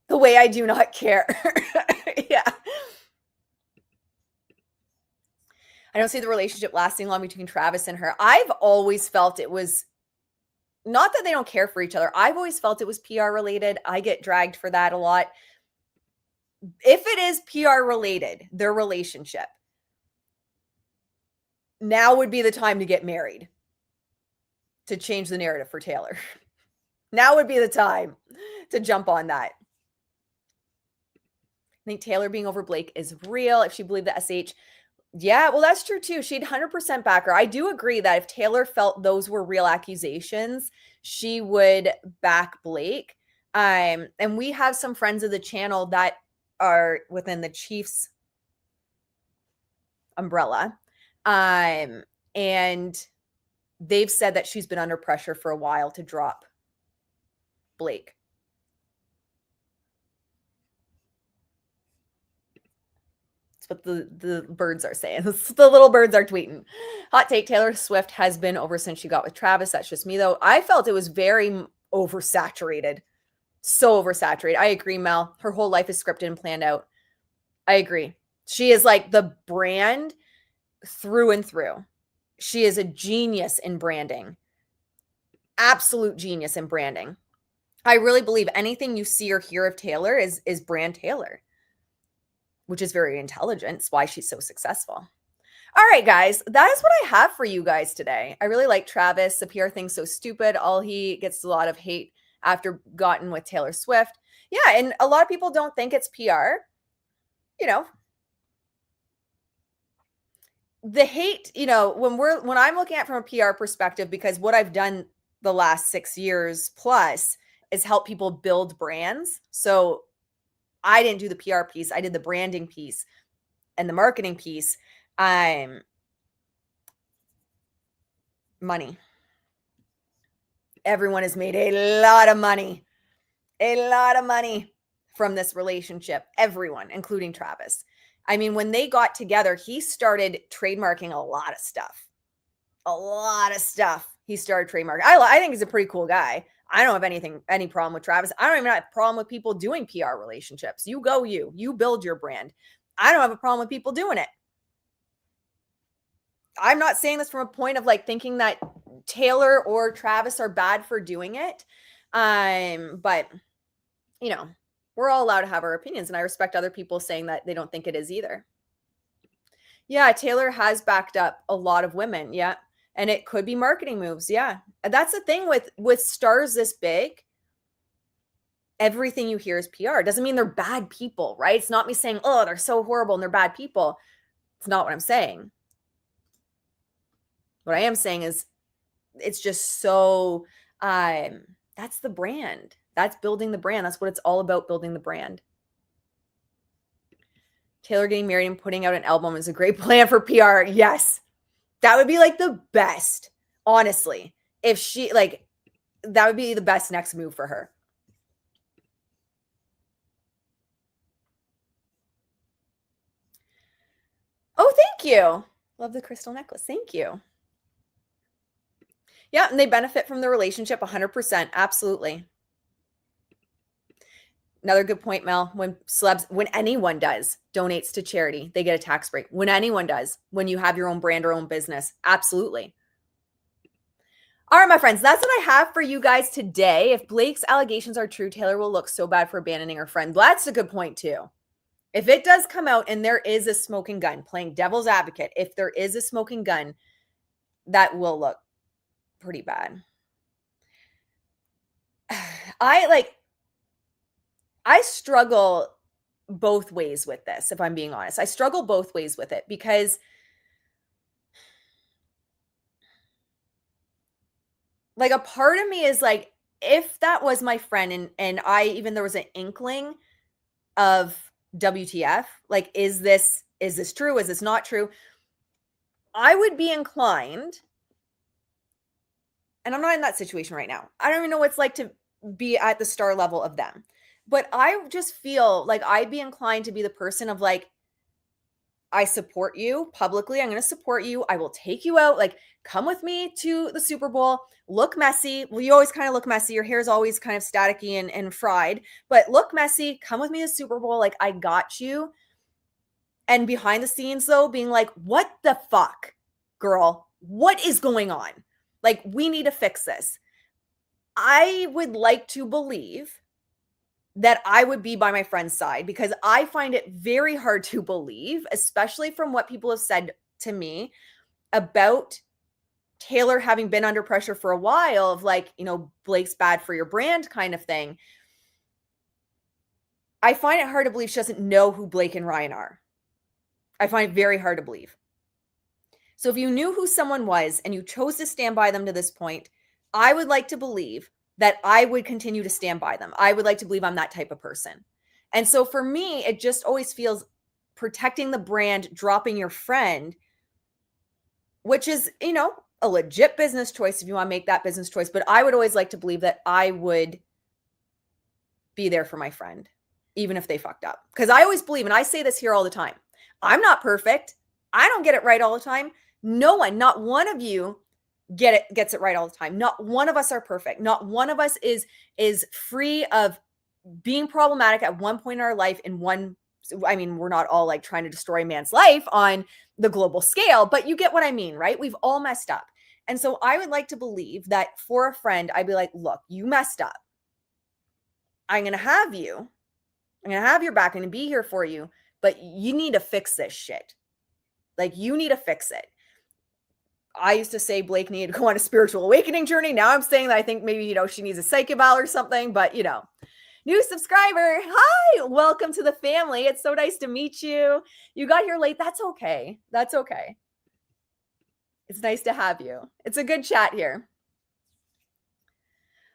The way I do not care. Yeah. I don't see the relationship lasting long between Travis and her. I've always felt it was not that they don't care for each other. I've always felt it was PR related. I get dragged for that a lot. If it is PR related, their relationship, now would be the time to get married, to change the narrative for Taylor. Now would be the time to jump on that. I think Taylor being over Blake is real. If she believed the SH, yeah, well, that's true too. She'd 100% back her. I do agree that if Taylor felt those were real accusations, she would back Blake. And we have some friends of the channel that are within the Chiefs umbrella. And they've said that she's been under pressure for a while to drop Blake. What the birds are saying. The little birds are tweeting. Hot take, Taylor Swift has been over since she got with Travis. That's just me though. I felt it was very oversaturated. So oversaturated. I agree, Mel. Her whole life is scripted and planned out. I agree. She is like the brand through and through. She is a genius in branding. Absolute genius in branding. I really believe anything you see or hear of Taylor is brand Taylor, which is very intelligent. It's why she's so successful. All right, guys, that is what I have for you guys today. I really like Travis. The PR thing's so stupid. He gets a lot of hate after gotten with Taylor Swift. Yeah, and a lot of people don't think it's PR. You know, the hate, you know, when I'm looking at it from a PR perspective, because what I've done the last 6 years plus is help people build brands. So I didn't do the PR piece. I did the branding piece and the marketing piece. Money. Everyone has made a lot of money from this relationship. Everyone, including Travis. I mean, when they got together, he started trademarking a lot of stuff. He started trademarking. I think he's a pretty cool guy. I don't have any problem with Travis. I don't even have a problem with people doing PR relationships. You build your brand. I don't have a problem with people doing it. I'm not saying this from a point of like thinking that Taylor or Travis are bad for doing it. But you know, we're all allowed to have our opinions, and I respect other people saying that they don't think it is either. Yeah, Taylor has backed up a lot of women. Yeah. And it could be marketing moves. Yeah. That's the thing with stars this big. Everything you hear is PR. It doesn't mean they're bad people, right? It's not me saying, oh, they're so horrible and they're bad people. It's not what I'm saying. What I am saying is it's just so, that's the brand. That's building the brand. That's what it's all about, building the brand. Taylor getting married and putting out an album is a great plan for PR. Yes. That would be like the best, honestly. If she, like, that would be the best next move for her. Oh, thank you. Love the crystal necklace. Thank you. Yeah, and they benefit from the relationship 100%. Absolutely. Another good point, Mel. When anyone does donates to charity, they get a tax break. When anyone does, when you have your own brand or own business, absolutely. All right, my friends, that's what I have for you guys today. If Blake's allegations are true, Taylor will look so bad for abandoning her friend. That's a good point too. If it does come out and there is a smoking gun, playing devil's advocate, if there is a smoking gun, that will look pretty bad. I struggle both ways with this, if I'm being honest. I struggle both ways with it because like a part of me is like, if that was my friend and I even there was an inkling of WTF, like, is this true? Is this not true? I would be inclined, and I'm not in that situation right now. I don't even know what it's like to be at the star level of them. But I just feel like I'd be inclined to be the person of like, I support you publicly. I'm going to support you. I will take you out. Like, come with me to the Super Bowl. Look messy. Well, you always kind of look messy. Your hair is always kind of staticky and fried, but look messy. Come with me to Super Bowl. Like, I got you. And behind the scenes, though, being like, what the fuck, girl? What is going on? Like, we need to fix this. I would like to believe that I would be by my friend's side because I find it very hard to believe, especially from what people have said to me about Taylor having been under pressure for a while of like, you know, Blake's bad for your brand kind of thing. I find it hard to believe she doesn't know who Blake and Ryan are. I find it very hard to believe. So if you knew who someone was and you chose to stand by them to this point, I would like to believe that I would continue to stand by them. I would like to believe I'm that type of person. And so for me, it just always feels protecting the brand, dropping your friend, which is, you know, a legit business choice if you want to make that business choice. But I would always like to believe that I would be there for my friend, even if they fucked up. Because I always believe, and I say this here all the time, I'm not perfect. I don't get it right all the time. No one, not one of you gets it right all the time. Not one of us are perfect. Not one of us is free of being problematic at one point in our life I mean, we're not all like trying to destroy a man's life on the global scale, but you get what I mean, right? We've all messed up. And so I would like to believe that for a friend, I'd be like, look, you messed up. I'm going to have you. I'm going to have your back. I'm going to be here for you, but you need to fix this shit. Like, you need to fix it. I used to say Blake needed to go on a spiritual awakening journey. Now I'm saying that I think maybe, you know, she needs a psych eval or something, but you know, new subscriber. Hi, welcome to the family. It's so nice to meet you. You got here late. That's okay. That's okay. It's nice to have you. It's a good chat here.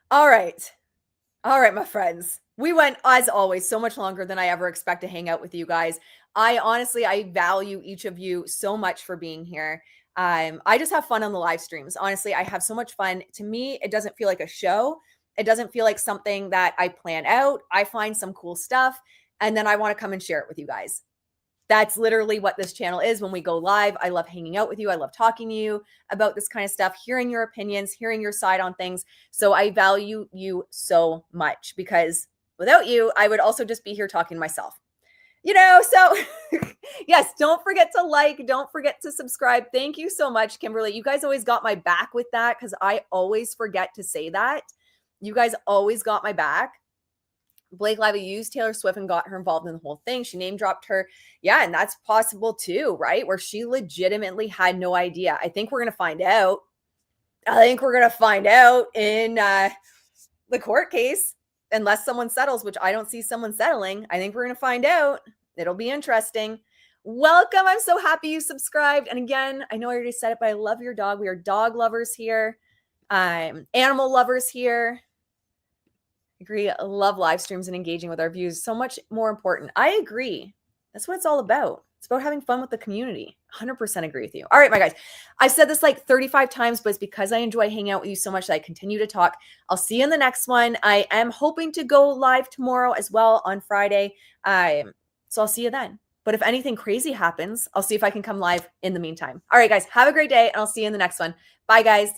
All right. All right, my friends. We went, as always, so much longer than I ever expect to hang out with you guys. I value each of you so much for being here. I just have fun on the live streams. Honestly, I have so much fun. To me, it doesn't feel like a show. It doesn't feel like something that I plan out. I find some cool stuff, and then I want to come and share it with you guys. That's literally what this channel is when we go live. I love hanging out with you. I love talking to you about this kind of stuff, hearing your opinions, hearing your side on things. So I value you so much because without you, I would also just be here talking to myself. You know, so yes, don't forget to like, don't forget to subscribe. Thank you so much, Kimberly. You guys always got my back with that because I always forget to say that. You guys always got my back. Blake Lively used Taylor Swift and got her involved in the whole thing. She name dropped her. Yeah, and that's possible too, right? Where she legitimately had no idea. I think we're going to find out. I think we're going to find out in the court case. Unless someone settles, which I don't see someone settling. I think we're going to find out. It'll be interesting. Welcome. I'm so happy you subscribed. And again, I know I already said it, but I love your dog. We are dog lovers here. Animal lovers here. Agree. I love live streams and engaging with our views. So much more important. I agree. That's what it's all about. It's about having fun with the community. 100% agree with you. All right, my guys. I've said this like 35 times, but it's because I enjoy hanging out with you so much that I continue to talk. I'll see you in the next one. I am hoping to go live tomorrow as well on Friday. So I'll see you then. But if anything crazy happens, I'll see if I can come live in the meantime. All right, guys. Have a great day, and I'll see you in the next one. Bye, guys.